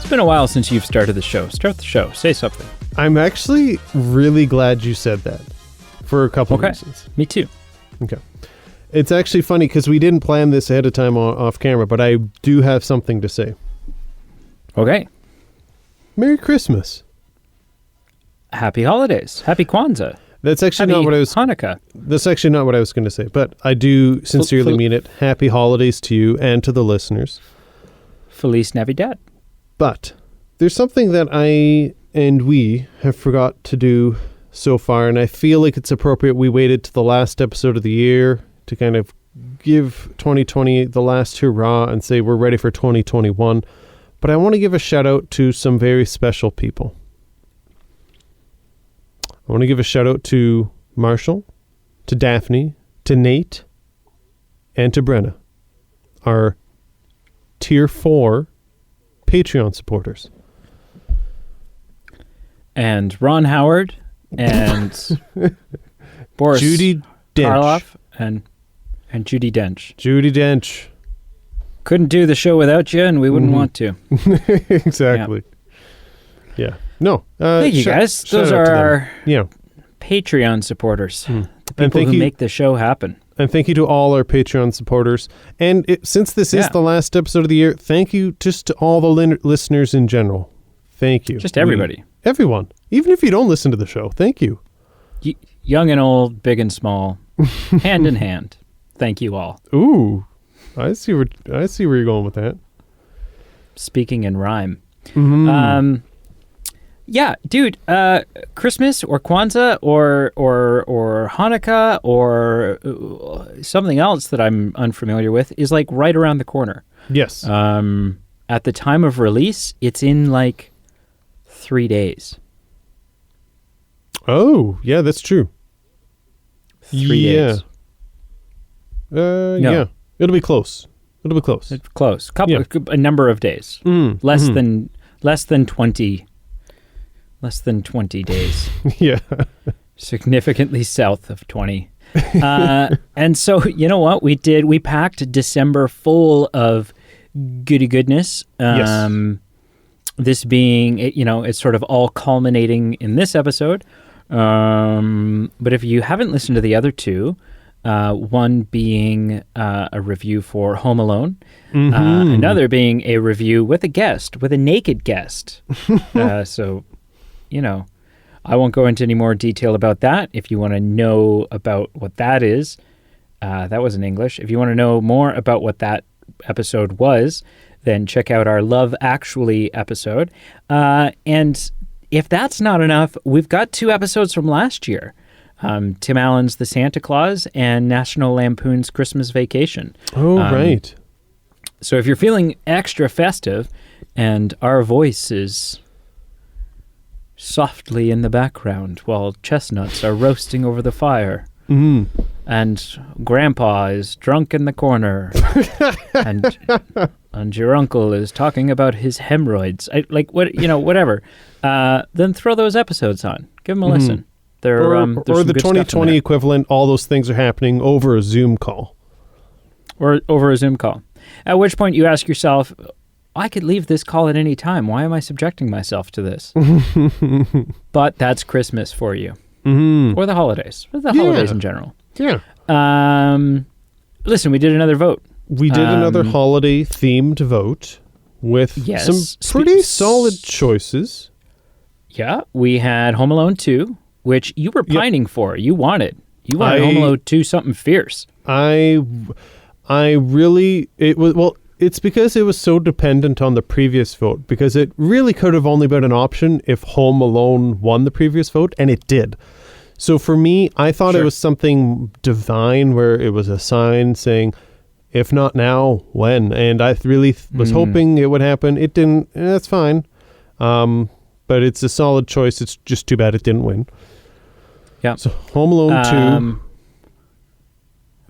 been a while since you've started the show. Start the show. Say something. I'm actually really glad you said that for a couple of reasons. Me too. Okay. It's actually funny because we didn't plan this ahead of time off camera, but I do have something to say. Okay. Merry Christmas. Happy holidays. Happy Kwanzaa. That's actually Happy not what I was... Hanukkah. That's actually not what I was going to say, but I do sincerely mean it. Happy holidays to you and to the listeners. Feliz Navidad. But there's something that I and we have forgot to do so far, and I feel like it's appropriate we waited to the last episode of the year to kind of give 2020 the last hurrah and say we're ready for 2021. But I want to give a shout out to some very special people. I want to give a shout out to Marshall, to Daphne, to Nate, and to Brenna, our Tier 4 Patreon supporters. And Ron Howard and Boris Judy Dench. Karloff and Judy Dench. Judy Dench. Couldn't do the show without you, and we wouldn't want to. Exactly. Yeah. No. Thank you, guys. Those are our Patreon supporters. The people who make the show happen. And thank you to all our Patreon supporters. And since this is the last episode of the year, thank you just to all the listeners in general. Thank you. Just everybody. Everyone. Even if you don't listen to the show, thank you. Young and old, big and small, hand in hand. Thank you all. Ooh. I see where you're going with that. Speaking in rhyme. Mm-hmm. Yeah, dude, Christmas or Kwanzaa or Hanukkah or something else that I'm unfamiliar with is like right around the corner. Yes. At the time of release, it's in like 3 days. Oh, yeah, that's true. 3 days. No. Yeah. It'll be close. It's close. A number of days. Less than 20 days. Yeah. Significantly south of 20. And so, you know what we did? We packed December full of goody goodness. Yes. This being, it's sort of all culminating in this episode. But if you haven't listened to the other two, one being a review for Home Alone, another being a review with a naked guest. So, I won't go into any more detail about that. If you want to know about what that is, that was in English. If you want to know more about what that episode was, then check out our Love Actually episode. And if that's not enough, we've got 2 episodes from last year. Tim Allen's The Santa Claus and National Lampoon's Christmas Vacation. Oh, right. So if you're feeling extra festive and our voice is softly in the background while chestnuts are roasting over the fire and Grandpa is drunk in the corner and your uncle is talking about his hemorrhoids, whatever, then throw those episodes on. Give them a listen. Or the 2020 equivalent, all those things are happening over a Zoom call. Or over a Zoom call. At which point you ask yourself, I could leave this call at any time. Why am I subjecting myself to this? But that's Christmas for you. Or the holidays. Or the holidays in general. Yeah. Listen, we did another vote. We did another holiday-themed vote with some pretty solid choices. Yeah. We had Home Alone 2. Which you were pining for. You wanted Home Alone 2 something fierce. It's because it was so dependent on the previous vote, because it really could have only been an option if Home Alone won the previous vote, and it did. So for me, I thought it was something divine where it was a sign saying, if not now, when? And I really was hoping it would happen. It didn't. That's fine. But it's a solid choice. It's just too bad it didn't win. Yeah. So Home Alone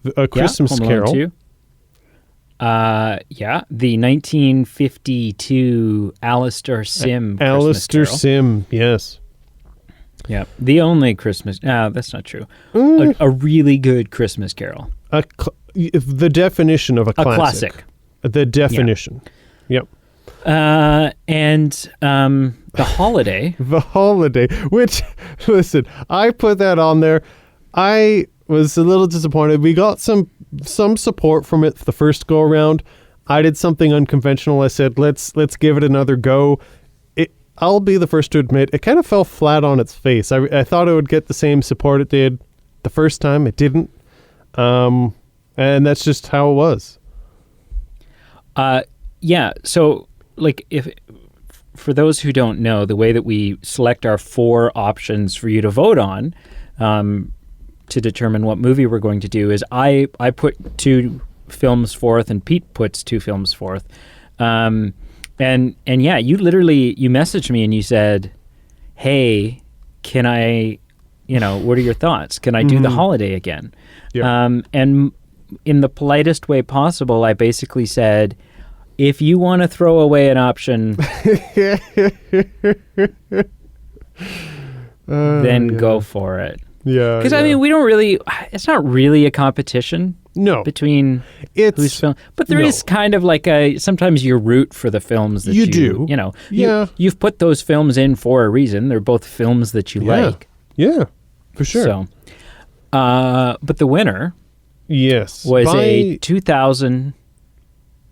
2, A Christmas Carol. 2. The 1952 Alistair Sim Alistair Sim, yes. Yeah, the only Christmas... No, that's not true. A really good Christmas Carol. The definition of a classic. The definition. Yeah. Yep. And The Holiday. The Holiday, which, listen, I put that on there. I was a little disappointed. We got some support from it the first go around. I did something unconventional. I said, let's give it another go. I'll be the first to admit, it kind of fell flat on its face. I thought it would get the same support it did the first time. It didn't. And that's just how it was. Yeah. So, like, for those who don't know, the way that we select our 4 options for you to vote on to determine what movie we're going to do is I put 2 films forth and Pete puts 2 films forth. And yeah, you messaged me and you said, hey, can I, what are your thoughts? Can I do The Holiday again? Yeah. And in the politest way possible, I basically said, if you want to throw away an option, then go for it. Yeah. Because, I mean, it's not really a competition. No. Between whose film. But there is kind of like sometimes you root for the films that you do. You've put those films in for a reason. They're both films that you like. Yeah, for sure. So, but the winner was a 2000.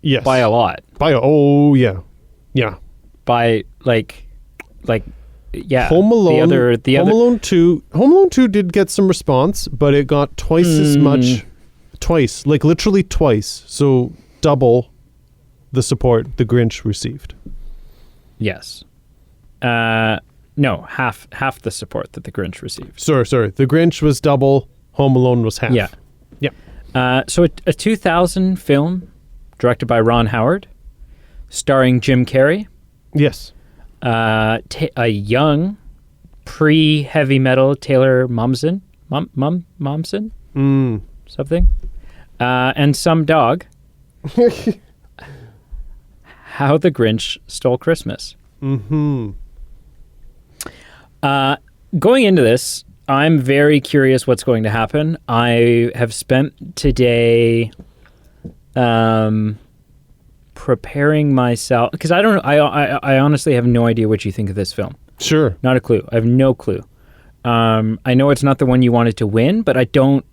Yes. By a lot. Yeah. By yeah. Home Alone. Home Alone 2. Home Alone 2 did get some response, but it got twice as much. Twice. Like literally twice. So double the support the Grinch received. Yes. No, half the support that the Grinch received. Sorry. The Grinch was double. Home Alone was half. Yeah. So a 2000 film directed by Ron Howard, starring Jim Carrey. Yes. A young, pre-heavy metal Taylor Momsen. Momsen? Something. And some dog. How the Grinch Stole Christmas. Mm-hmm. Going into this, I'm very curious what's going to happen. I have spent today preparing myself because I don't know. I honestly have no idea what you think of this film. Sure, not a clue. I have no clue. I know it's not the one you wanted to win, but I don't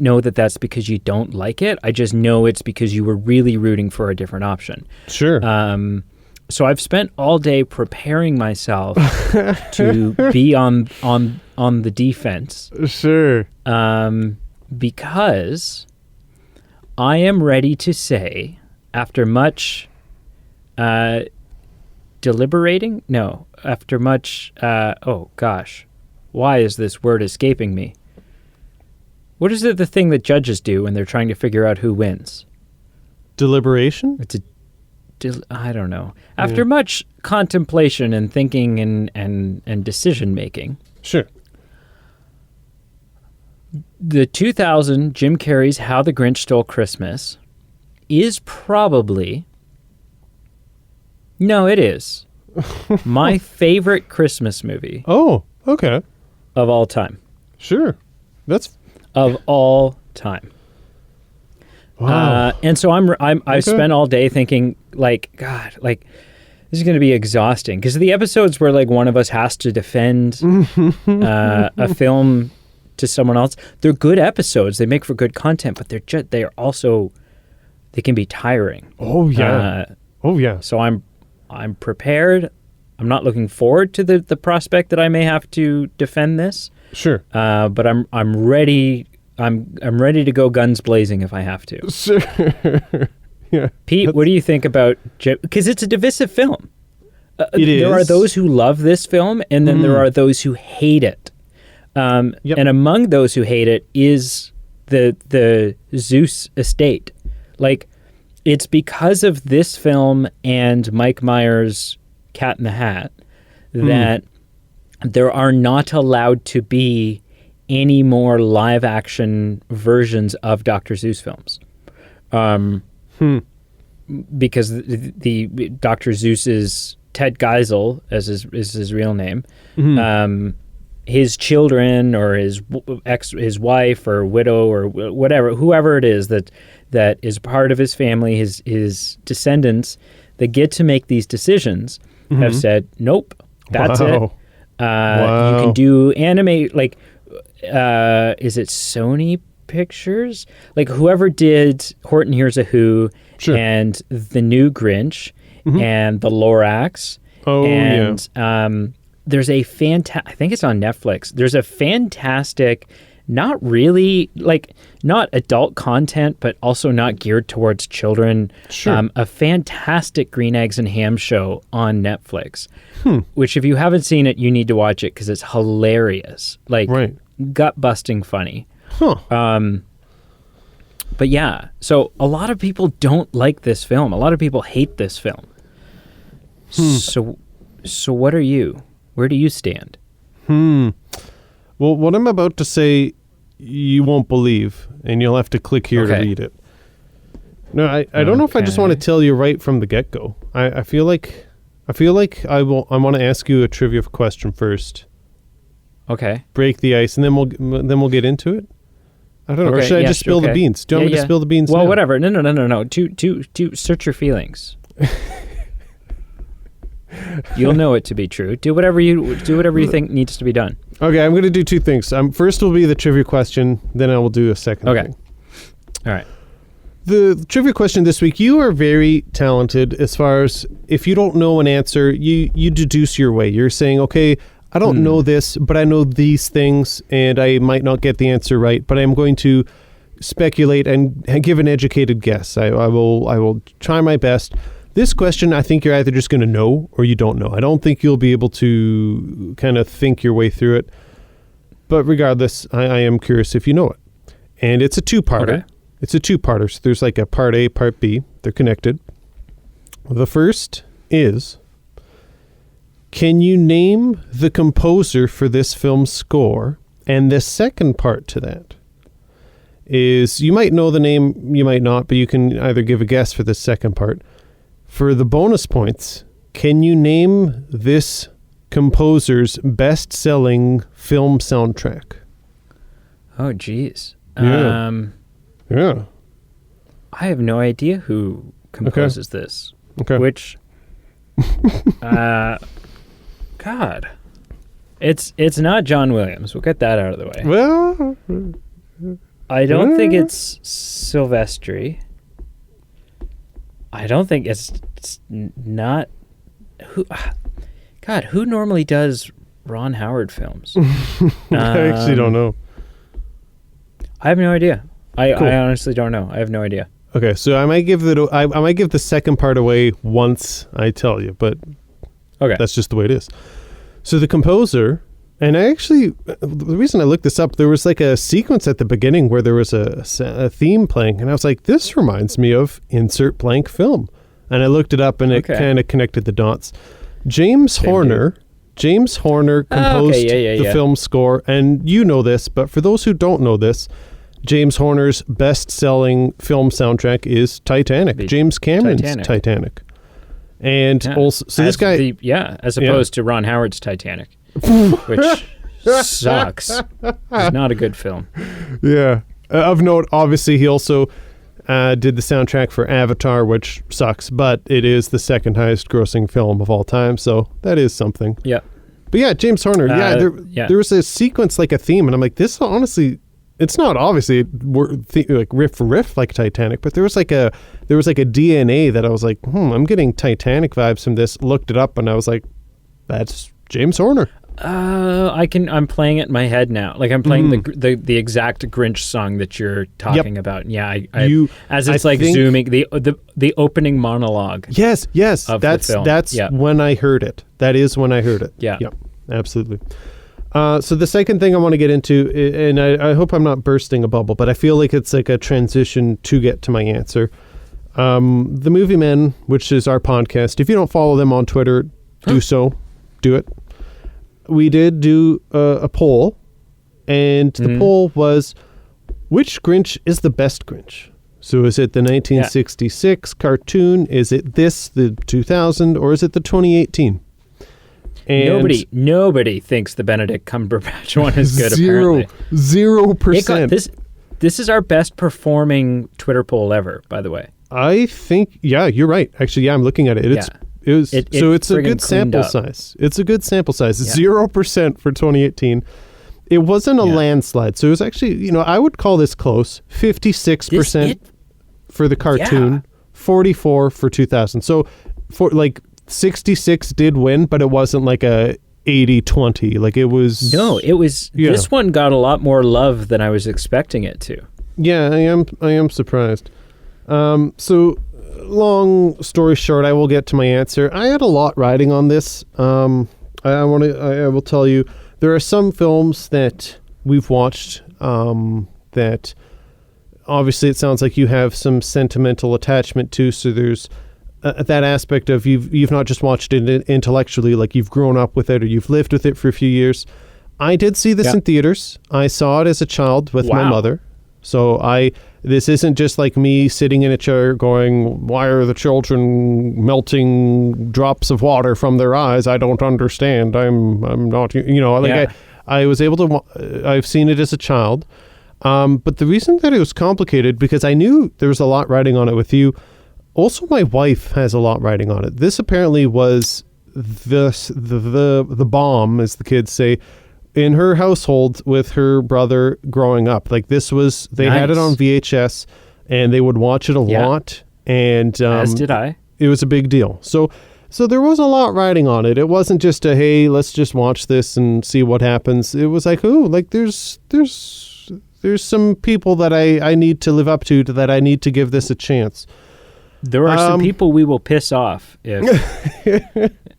know that that's because you don't like it. I just know it's because you were really rooting for a different option. Sure. So I've spent all day preparing myself to be on the defense. Sure. Because I am ready to say, after much deliberating? No, after much, oh gosh, why is this word escaping me? What is it, the thing that judges do when they're trying to figure out who wins? Deliberation? I don't know. After much contemplation and thinking and decision making. Sure. The 2000 Jim Carrey's How the Grinch Stole Christmas is probably... No, it is. My favorite Christmas movie. Oh, okay. Of all time. Sure. That's... Of all time. Wow. And so I've spent all day thinking, like, God, like, this is going to be exhausting. Because the episodes where, like, one of us has to defend a film to someone else, they're good episodes. They make for good content, but they can be tiring. Oh, yeah. So I'm prepared. I'm not looking forward to the prospect that I may have to defend this. Sure. But I'm ready. I'm ready to go guns blazing if I have to. Sure. Yeah. Pete, what do you think about... Because it's a divisive film. It is. There are those who love this film, and then there are those who hate it. And among those who hate it is the Zeus estate. Like, it's because of this film and Mike Myers' Cat in the Hat that there are not allowed to be any more live action versions of Dr. Zeus films. Because the Dr. Zeus is Ted Geisel, as is his real name. His children or his wife or widow or whatever, whoever it is that is part of his family, his descendants, that get to make these decisions have said, nope, that's it. You can do animate, like, is it Sony Pictures? Like, whoever did Horton Hears a Who and the new Grinch and the Lorax. There's a I think it's on Netflix. There's a fantastic, not really, like, not adult content, but also not geared towards children. A fantastic Green Eggs and Ham show on Netflix, which if you haven't seen it, you need to watch it because it's hilarious. Like, gut-busting funny. But yeah, so a lot of people don't like this film. A lot of people hate this film. So what are you? Where do you stand? Well, what I'm about to say, you won't believe, and you'll have to click here to read it. No, I don't know if I just want to tell you right from the get-go. I feel like I want to ask you a trivia question first. Okay. Break the ice, and then we'll get into it. I don't know. Or should I just spill the beans? Do you want me to spill the beans? Well, now? whatever. No. To search your feelings. You'll know it to be true. Do whatever you think needs to be done. Okay, I'm going to do two things. First will be the trivia question, then I will do a second thing. All right. The trivia question this week, you are very talented as far as if you don't know an answer, you deduce your way. You're saying, okay, I don't know this, but I know these things, and I might not get the answer right, but I'm going to speculate and give an educated guess. I will try my best. This question, I think you're either just going to know or you don't know. I don't think you'll be able to kind of think your way through it. But regardless, I am curious if you know it. And it's a two-parter. Okay. It's a two-parter. So there's like a part A, part B. They're connected. The first is, can you name the composer for this film's score? And the second part to that is, you might know the name, you might not, but you can either give a guess for the second part. For the bonus points, can you name this composer's best-selling film soundtrack? Oh, geez. Yeah. I have no idea who composes this. Okay. Which, God, it's not John Williams. We'll get that out of the way. Well, I don't think it's Silvestri. I don't think it's not. Who normally does Ron Howard films? I actually don't know. I have no idea. Cool. I honestly don't know. I have no idea. Okay, so I might give the second part away once I tell you, but that's just the way it is. So the composer, and the reason I looked this up, there was like a sequence at the beginning where there was a theme playing, and I was like, this reminds me of insert blank film. And I looked it up, and it kind of connected the dots. James Horner composed the film score, and you know this, but for those who don't know this, James Horner's best-selling film soundtrack is Titanic. James Cameron's Titanic. And also, so this guy... as opposed to Ron Howard's Titanic, which sucks. It's not a good film. Yeah. Of note, obviously, he also did the soundtrack for Avatar, which sucks, but it is the second highest grossing film of all time, so that is something. Yeah. But yeah, James Horner, there was a sequence, like a theme, and I'm like, this honestly... It's not obviously like riff for riff like Titanic, but there was like a DNA that I was like, I'm getting Titanic vibes from this. Looked it up and I was like, that's James Horner. I'm playing it in my head now. Like I'm playing the exact Grinch song that you're talking about. Yeah, zooming the opening monologue. Yes. That's when I heard it. That is when I heard it. Yeah. Yep. Absolutely. So the second thing I want to get into, and I hope I'm not bursting a bubble, but I feel like it's like a transition to get to my answer. The Movie Men, which is our podcast, if you don't follow them on Twitter, do so. Do it. We did do a poll, and the poll was, which Grinch is the best Grinch? So is it the 1966 cartoon? Is it the 2000? Or is it the 2018? And nobody thinks the Benedict Cumberbatch one is good. Apparently, 0%. This is our best performing Twitter poll ever, by the way. I think, yeah, you're right. Actually, yeah, I'm looking at it. It's a good sample size. It's a good sample size. 0% for 2018. It wasn't a landslide. So it was actually, I would call this close. 56% for the cartoon, 44 for 2000. So for 66 did win, but it wasn't like a 80-20. Like it was. No, it was. This one got a lot more love than I was expecting it to. Yeah, I am surprised. So long story short, I will get to my answer. I had a lot riding on this. I will tell you, there are some films that we've watched that obviously it sounds like you have some sentimental attachment to. So there's that aspect of you've not just watched it intellectually, like you've grown up with it or you've lived with it for a few years. I did see this in theaters. I saw it as a child with my mother. So this isn't just like me sitting in a chair going, why are the children melting drops of water from their eyes? I don't understand. I'm not, I was able to, I've seen it as a child. But the reason that it was complicated, because I knew there was a lot riding on it with you. Also, my wife has a lot riding on it. This apparently was the bomb, as the kids say, in her household with her brother growing up. Like this was, they had it on VHS and they would watch it a lot. And as did I. It was a big deal. So there was a lot riding on it. It wasn't just a, hey, let's just watch this and see what happens. It was like, there's some people that I need to live up to that I need to give this a chance. There are some people we will piss off if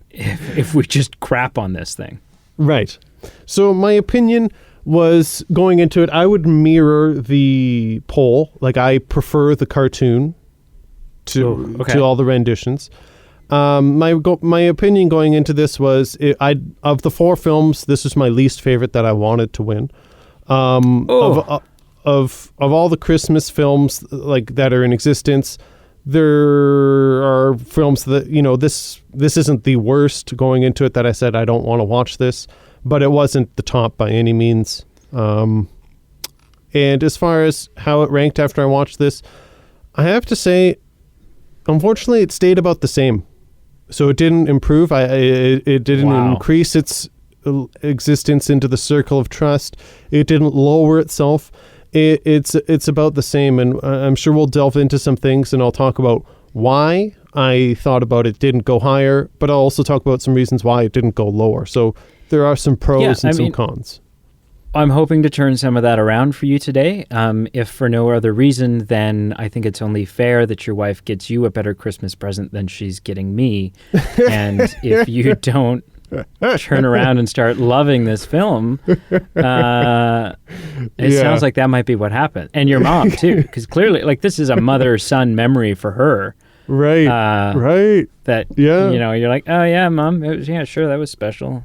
we just crap on this thing. Right. So my opinion was, going into it, I would mirror the poll. Like I prefer the cartoon to all the renditions. My opinion going into this was, of the four films, this was my least favorite that I wanted to win. Of all the Christmas films that are in existence, there are films that this isn't the worst going into it that I said I don't want to watch this. But it wasn't the top by any means. And as far as how it ranked after I watched this, I have to say, unfortunately, it stayed about the same. So it didn't improve. It didn't increase its existence into the circle of trust. It didn't lower itself. It's about the same. And I'm sure we'll delve into some things and I'll talk about why I thought about it didn't go higher, but I'll also talk about some reasons why it didn't go lower. So there are some pros and some cons. I'm hoping to turn some of that around for you today. If for no other reason, then I think it's only fair that your wife gets you a better Christmas present than she's getting me. And if you don't turn around and start loving this film, it sounds like that might be what happened. And your mom, too, because clearly, this is a mother-son memory for her. Right. Right. That, you're like, oh, yeah, Mom. It was, sure, that was special.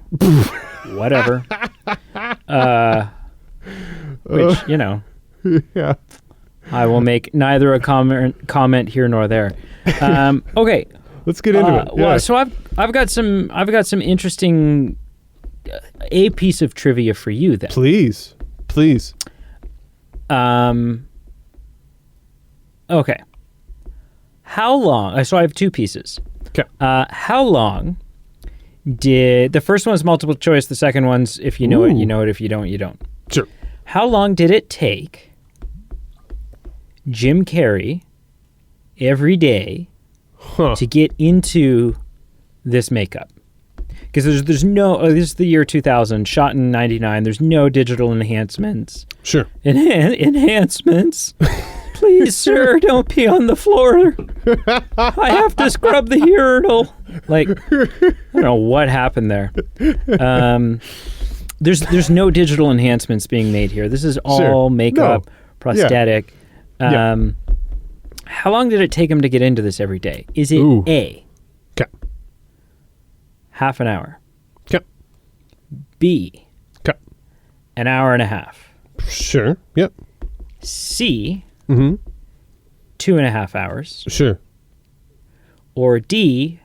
Whatever. Which, Yeah. I will make neither a comment here nor there. Okay. Let's get into it. Yeah. Well, so I've got some interesting a piece of trivia for you then. Please. Okay. How long? So I have two pieces. Okay. How long did the first one's multiple choice? The second one's if you know it, you know it. If you don't, you don't. Sure. How long did it take Jim Carrey every day to get into this makeup? Because there's no. This is the year 2000, shot in '99. There's no digital enhancements. Sure. Enhancements. Please, sir, don't pee on the floor. I have to scrub the urinal. I don't know what happened there. There's no digital enhancements being made here. This is all makeup, prosthetic. Yeah. How long did it take him to get into this every day? Is it A, half an hour? Okay. B, an hour and a half? Sure. Yep. C, 2.5 hours? Sure. Or D,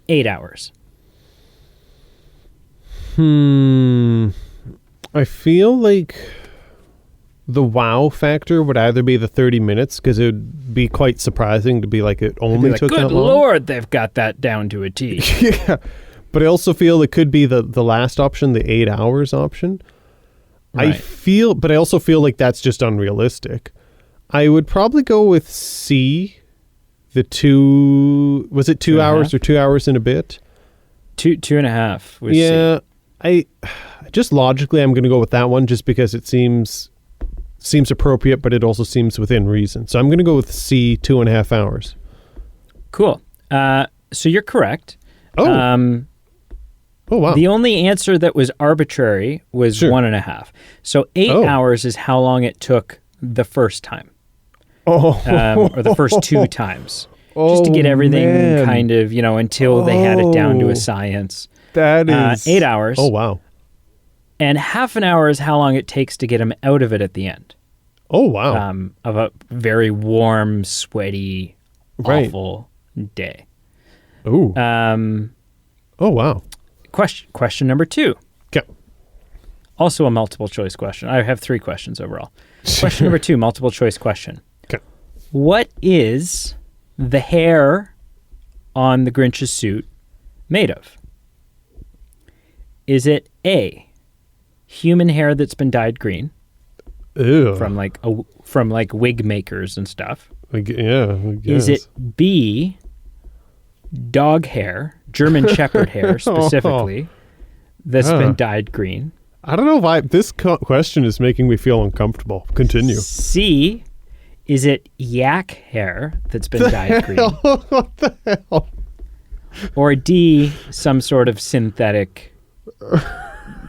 8 hours? I feel like the wow factor would either be the 30 minutes, because it would be quite surprising to be like it only like, took good that long. Lord, they've got that down to a T. Yeah. But I also feel it could be the last option, the 8 hours option. Right. But I also feel like that's just unrealistic. I would probably go with C, was it 2 hours or 2 hours and a bit? 2.5. Yeah. I just logically, I'm going to go with that one just because it seems appropriate, but it also seems within reason. So I'm going to go with C, 2.5 hours. Cool. So you're correct. Oh. Oh, wow. The only answer that was arbitrary was 1.5. So 8 hours is how long it took the first time. Oh. Or the first 2 times. Just to get everything kind of, until they had it down to a science. That is 8 hours. Oh, wow. And half an hour is how long it takes to get him out of it at the end. Oh, wow. Of a very warm, sweaty, awful day. Ooh. Oh, wow. Question number 2. Okay. Also a multiple choice question. I have 3 questions overall. Question number 2, multiple choice question. Okay. What is the hair on the Grinch's suit made of? Is it A, human hair that's been dyed green? Ew. From like wig makers and stuff? Yeah. I Is guess. it B, dog hair, German Shepherd hair specifically, that's been dyed green? I don't know why this question is making me feel uncomfortable. Continue. C, is it yak hair that's been dyed green? What the hell? Or D, some sort of synthetic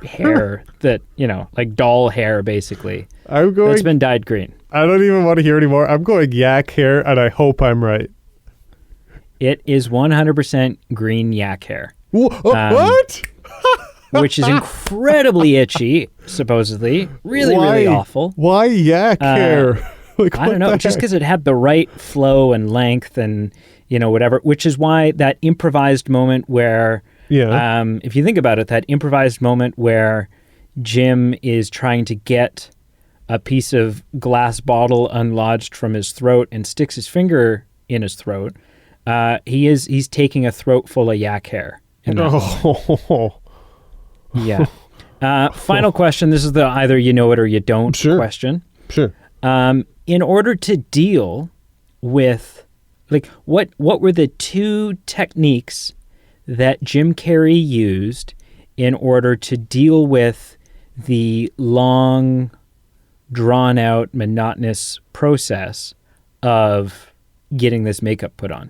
hair that, like doll hair basically, I'm going. that's been dyed green? I don't even want to hear anymore. I'm going yak hair, and I hope I'm right. It is 100% green yak hair. What? Which is incredibly itchy, supposedly. Really awful. Why yak hair? Like, I don't know. Just because it had the right flow and length and, whatever. Which is why that improvised moment where, if you think about it, that improvised moment where Jim is trying to get a piece of glass bottle unlodged from his throat and sticks his finger in his throat, he's taking a throat full of yak hair. Yeah. Final question. This is the either you know it or you don't question. Sure. In order to deal with, what were the 2 techniques that Jim Carrey used in order to deal with the long, drawn-out, monotonous process of getting this makeup put on?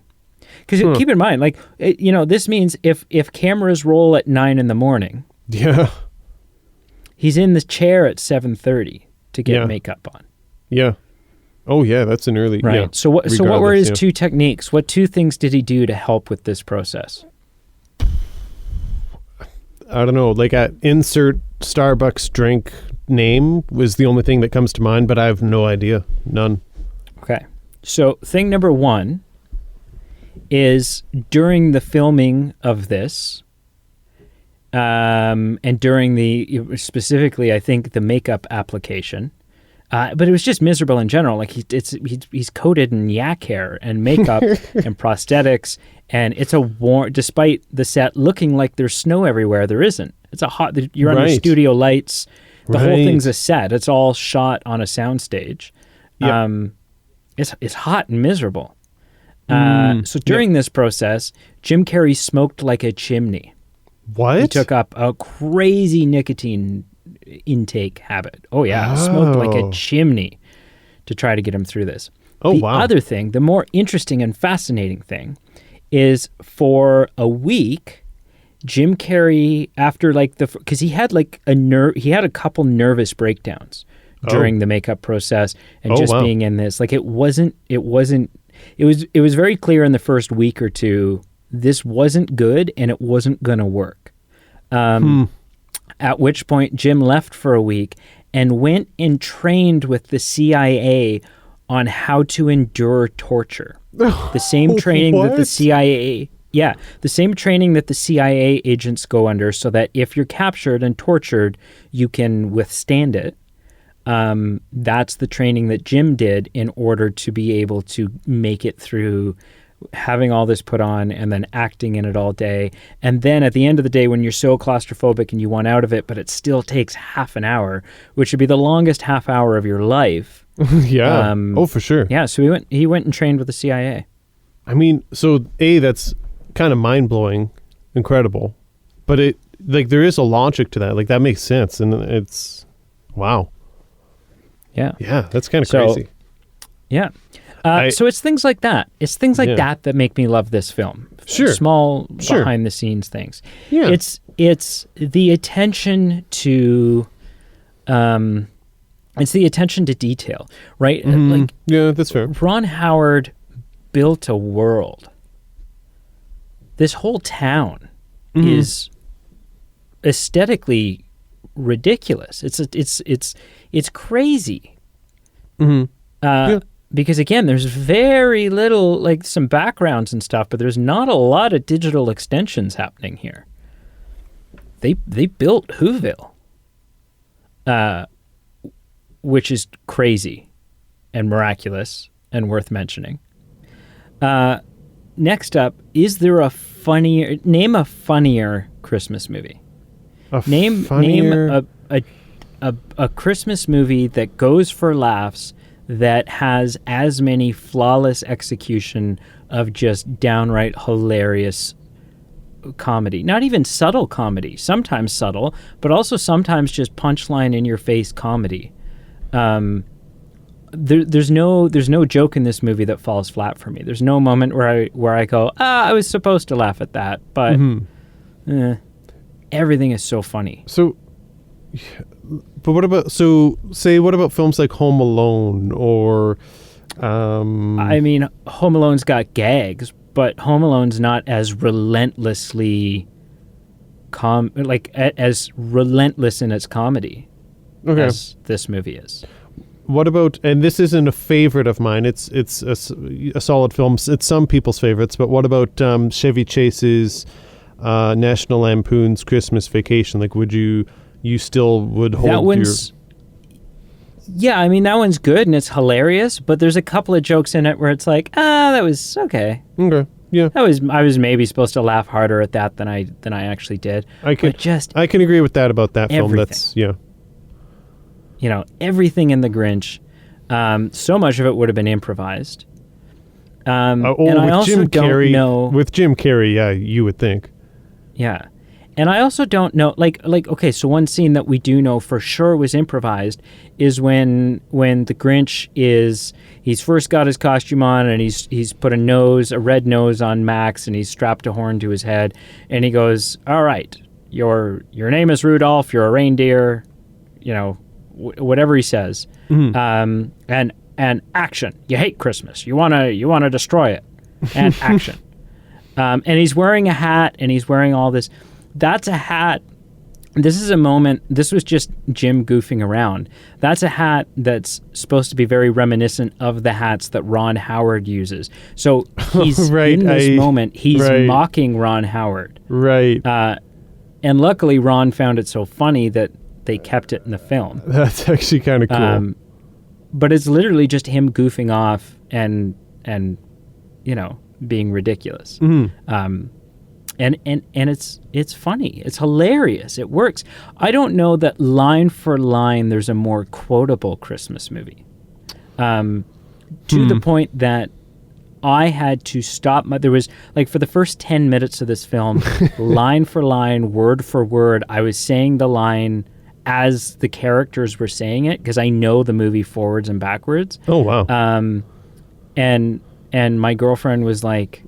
Because keep in mind, this means if cameras roll at 9 a.m, yeah, he's in the chair at 7:30 to get makeup on. Yeah. Oh, yeah, that's an early... Right. Yeah, so what were his 2 techniques? What 2 things did he do to help with this process? I don't know. Like, insert Starbucks drink name was the only thing that comes to mind, but I have no idea. None. Okay. So thing number 1 is during the filming of this, and during specifically, I think, the makeup application, but it was just miserable in general. Like he's coated in yak hair and makeup and prosthetics, and it's despite the set looking like there's snow everywhere, there isn't. It's you're under studio lights. The whole thing's a set. It's all shot on a soundstage. Yep. It's hot and miserable. So during this process, Jim Carrey smoked like a chimney. What? He took up a crazy nicotine intake habit. Oh, yeah. Smoked like a chimney to try to get him through this. The other thing, the more interesting and fascinating thing, is for a week, Jim Carrey, after because he had he had a couple nervous breakdowns during the makeup process and being in this. Like it was very clear in the first week or 2, this wasn't good and it wasn't going to work. At which point Jim left for a week and went and trained with the CIA on how to endure torture. The same training that the CIA... Yeah, the same training that the CIA agents go under so that if you're captured and tortured, you can withstand it. That's the training that Jim did in order to be able to make it through having all this put on and then acting in it all day. And then at the end of the day, when you're so claustrophobic and you want out of it, but it still takes half an hour, which would be the longest half hour of your life. Yeah. For sure. Yeah. So he went and trained with the CIA. I mean, so that's kind of mind-blowing, incredible. But it, like, there is a logic to that. Like, that makes sense. And it's, wow. Yeah. Yeah, that's kind of crazy. Yeah. So it's things like that. It's things like that make me love this film. Sure. Small behind the scenes things. Yeah. It's the attention to it's the attention to detail, right? Mm-hmm. Like, yeah, that's fair. Ron Howard built a world. This whole town is aesthetically ridiculous. It's crazy. Mm-hmm. Because again, there's very little, like some backgrounds and stuff, but there's not a lot of digital extensions happening here. They built Whoville, which is crazy and miraculous and worth mentioning. Next up, is there name a funnier Christmas movie? Name a Christmas movie that goes for laughs, that has as many flawless execution of just downright hilarious comedy. Not even subtle comedy. Sometimes subtle, but also sometimes just punchline in your face comedy. There's no joke in this movie that falls flat for me. There's no moment where I go, I was supposed to laugh at that, but everything is so funny. So, but what about films like Home Alone or I mean, Home Alone's got gags, but Home Alone's not as relentlessly as relentless in its comedy as this movie is. What about, and this isn't a favorite of mine, it's a solid film, it's some people's favorites, but what about Chevy Chase's National Lampoon's Christmas Vacation? Like, would you still would hold that one's, yeah, I mean, that one's good and it's hilarious, but there's a couple of jokes in it where it's like, that was okay. Okay, yeah. I was maybe supposed to laugh harder at that than I actually did. I can agree with that about that film. Everything. That's, yeah. You know, everything in The Grinch, so much of it would have been improvised. And I also don't know... With Jim Carrey, yeah, you would think. Yeah. And I also don't know, like, okay, so one scene that we do know for sure was improvised is when the Grinch he's first got his costume on and he's put a red nose on Max and he's strapped a horn to his head and he goes, all right, your name is Rudolph, you're a reindeer, you know, whatever he says. Mm-hmm. And action, you hate Christmas, you want to destroy it, and action. And he's wearing a hat and he's wearing all this. That's a hat. This is a moment. This was just Jim goofing around. That's a hat that's supposed to be very reminiscent of the hats that Ron Howard uses. So he's in this moment, he's mocking Ron Howard. Right. And luckily, Ron found it so funny that they kept it in the film. That's actually kind of cool. But it's literally just him goofing off and you know, being ridiculous. Mm-hmm. And it's funny. It's hilarious. It works. I don't know that line for line there's a more quotable Christmas movie. To the point that I had to stop. There was, like, for the first 10 minutes of this film, line for line, word for word, I was saying the line as the characters were saying it because I know the movie forwards and backwards. Oh, wow. And my girlfriend was like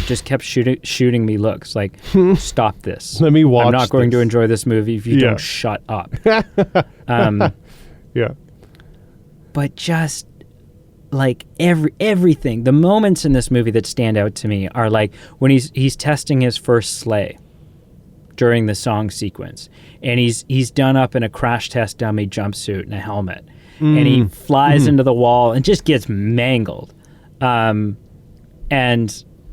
just kept shooting me looks like, stop this. Let me watch. I'm not going to enjoy this movie if you don't shut up. Yeah. But just like everything, the moments in this movie that stand out to me are like when he's testing his first sleigh during the song sequence, and he's done up in a crash test dummy jumpsuit and a helmet, and he flies into the wall and just gets mangled. And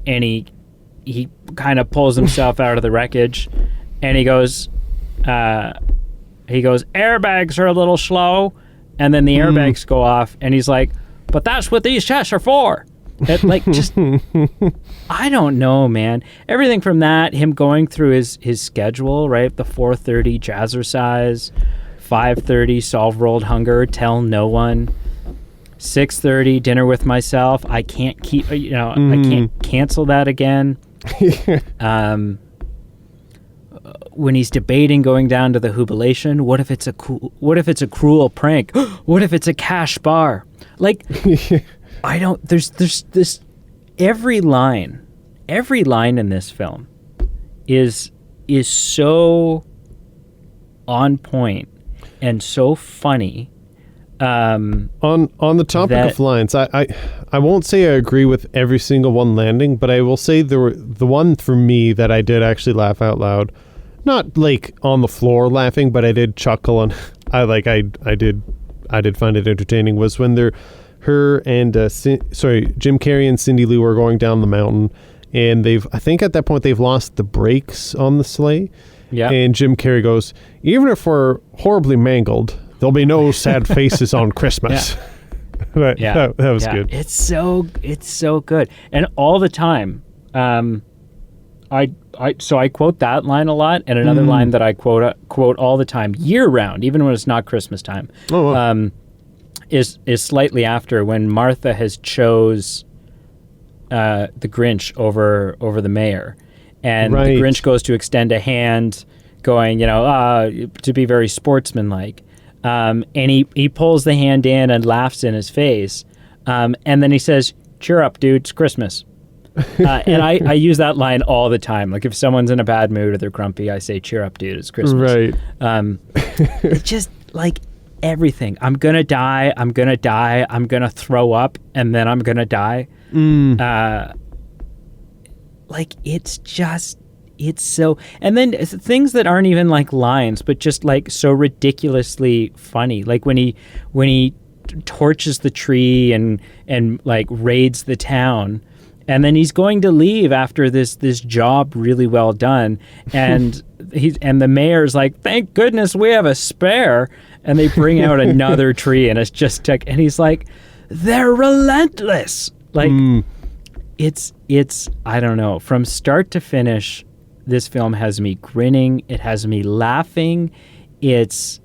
he kind of pulls himself out of the wreckage, and he goes, airbags are a little slow, and then the airbags go off, and he's like, "But that's what these chests are for." It, like, just, I don't know, man. Everything from that, him going through his schedule, right? The 4:30 Jazzercise, 5:30 Solve World Hunger, Tell No One, 6:30 Dinner with Myself. I can't keep, I can't cancel that again. When he's debating going down to the Jubilation, what if it's a cruel prank? What if it's a cash bar? Like, I don't. There's this. Every line in this film is so on point and so funny. On the topic of lines, I won't say I agree with every single one landing, but I will say the one for me that I did actually laugh out loud, not like on the floor laughing, but I did chuckle, and I did find it entertaining, was when her and Jim Carrey and Cindy Lou are going down the mountain, and I think at that point they've lost the brakes on the sleigh. Yeah. And Jim Carrey goes, "Even if we're horribly mangled, there'll be no sad faces on Christmas." Yeah. That was good. It's so good. And all the time, I quote that line a lot, and another line that I quote all the time, year round, even when it's not Christmas time. Oh, wow. Is slightly after, when Martha has chose the Grinch over the mayor, and the Grinch goes to extend a hand, going, to be very sportsmanlike, and he pulls the hand in and laughs in his face, and then he says, "Cheer up, dude, it's Christmas." And I use that line all the time. Like, if someone's in a bad mood or they're grumpy, I say, "Cheer up, dude, it's Christmas." Right. It's just like everything. I'm gonna die. I'm gonna throw up, and then I'm gonna die. Like, it's so, and then things that aren't even like lines, but just like so ridiculously funny. Like when he torches the tree and like raids the town, and then he's going to leave after this job really well done, and the mayor's like, "Thank goodness we have a spare," and they bring out another tree, and it's just and he's like, "They're relentless." Like, it's I don't know, from start to finish, this film has me grinning, it has me laughing. It's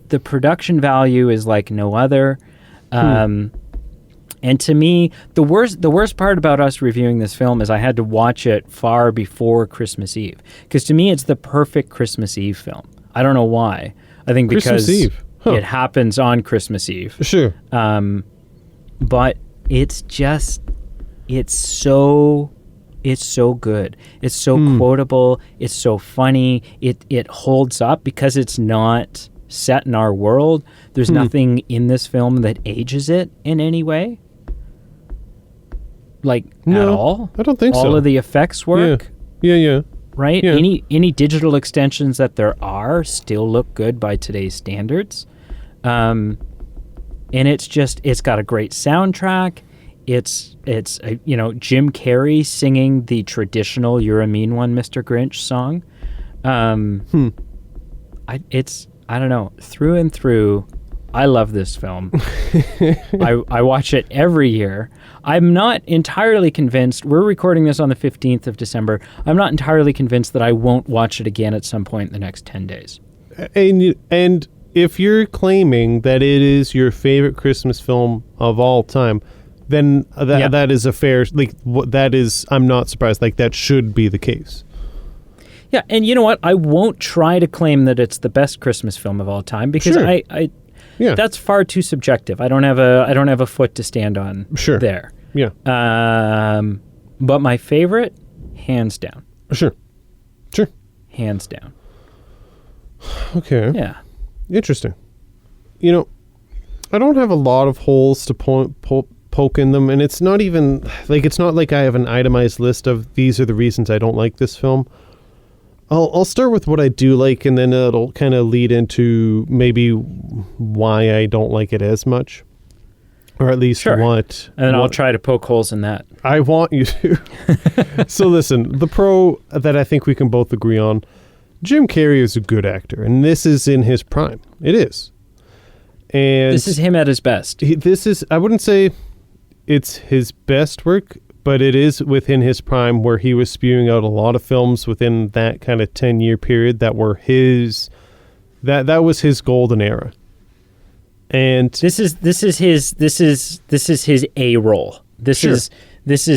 the production value is like no other. And to me, the worst part about us reviewing this film is I had to watch it far before Christmas Eve, because to me it's the perfect Christmas Eve film. I don't know why. I think because it happens on Christmas Eve. Sure. But it's so good. It's so quotable. It's so funny. It holds up because it's not set in our world. There's nothing in this film that ages it in any way. Like, at all? I don't think so. All of the effects work. Yeah. Right? Yeah. Any digital extensions that there are still look good by today's standards. And it's got a great soundtrack. It's Jim Carrey singing the traditional "You're a Mean One, Mr. Grinch" song. I don't know, through and through, I love this film. I watch it every year. I'm not entirely convinced. We're recording this on the 15th of December. I'm not entirely convinced that I won't watch it again at some point in the next 10 days. And if you're claiming that it is your favorite Christmas film of all time, then that is a fair, that is, I'm not surprised. Like, that should be the case. Yeah, and you know what? I won't try to claim that it's the best Christmas film of all time, because that's far too subjective. I don't have a foot to stand on there. Yeah. But my favorite, hands down. Sure. Hands down. Okay. Yeah. Interesting. I don't have a lot of holes to poke in them, and it's not even it's not like I have an itemized list of these are the reasons I don't like this film. I'll start with what I do like, and then it'll kind of lead into maybe why I don't like it as much, or at least what. And then I'll try to poke holes in that. I want you to. So listen, the pro that I think we can both agree on, Jim Carrey is a good actor, and this is in his prime. It is. And This is him at his best. I wouldn't say it's his best work, but it is within his prime, where he was spewing out a lot of films within that kind of 10-year period that were his, that was his golden era. And This is his A role. This Sure. is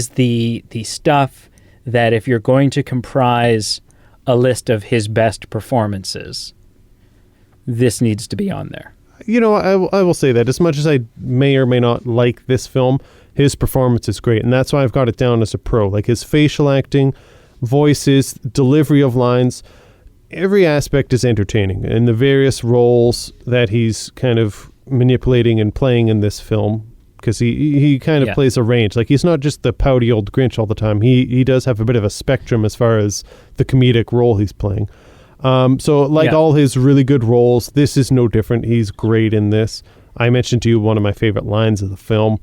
the stuff that if you're going to comprise a list of his best performances, this needs to be on there. I will say that as much as I may or may not like this film, his performance is great, and that's why I've got it down as a pro. Like his facial acting, voices, delivery of lines, every aspect is entertaining, and the various roles that he's kind of manipulating and playing in this film, because he kind of plays a range. Like he's not just the pouty old Grinch all the time. He does have a bit of a spectrum as far as the comedic role he's playing. So all his really good roles, this is no different. He's great in this. I mentioned to you one of my favorite lines of the film.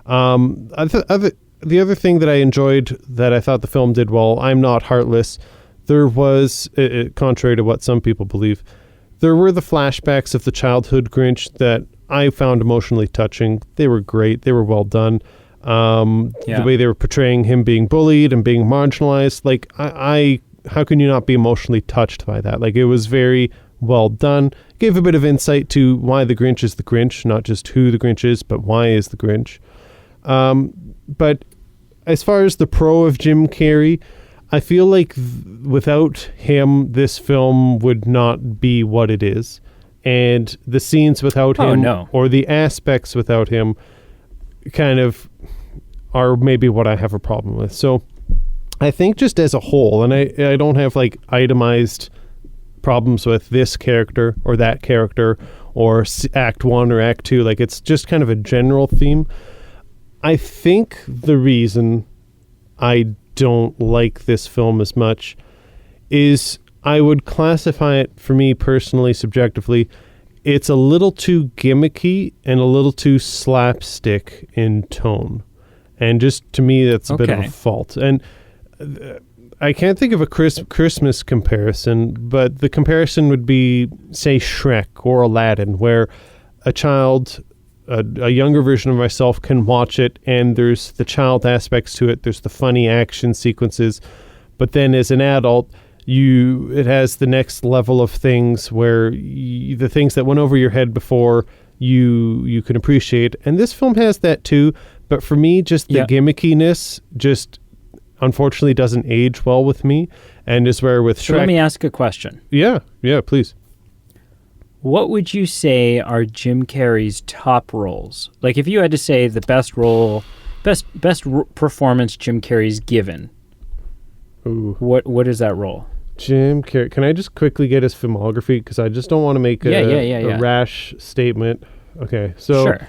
The other thing that I enjoyed that I thought the film did well, I'm not heartless. There was, contrary to what some people believe, there were the flashbacks of the childhood Grinch that I found emotionally touching. They were great. They were well done. The way they were portraying him being bullied and being marginalized, like how can you not be emotionally touched by that? Like, it was very well done. Gave a bit of insight to why the Grinch is the Grinch, not just who the Grinch is, but why is the Grinch. But as far as the pro of Jim Carrey, I feel like without him, this film would not be what it is. And the scenes without him, or the aspects without him, kind of are maybe what I have a problem with. So I think just as a whole, and I don't have like itemized problems with this character or that character or act 1 or act 2, like it's just kind of a general theme. I think the reason I don't like this film as much is I would classify it, for me personally, subjectively, it's a little too gimmicky and a little too slapstick in tone. And just to me, that's a bit of a fault. And I can't think of a Christmas comparison, but the comparison would be, say, Shrek or Aladdin, where a child, a younger version of myself, can watch it, and there's the child aspects to it, there's the funny action sequences, but then as an adult, it has the next level of things where the things that went over your head before you can appreciate, and this film has that too. But for me, just the gimmickiness just unfortunately doesn't age well with me, and is where with Shrek. So let me ask a question. Yeah, please. What would you say are Jim Carrey's top roles? Like, if you had to say the best role, best performance Jim Carrey's given, Ooh. What is that role? Jim Carrey. Can I just quickly get his filmography? Because I just don't want to make a rash statement. Okay, so... Sure.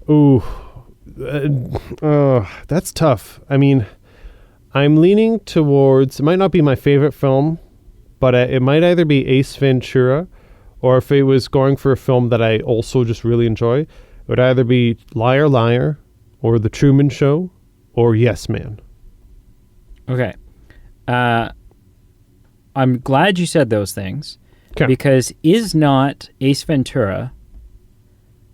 Ooh. That's tough. I mean, I'm leaning towards... It might not be my favorite film, but it might either be Ace Ventura, or if it was going for a film that I also just really enjoy, it would either be Liar Liar, or The Truman Show, or Yes Man. Okay. I'm glad you said those things, 'Kay. because is not Ace Ventura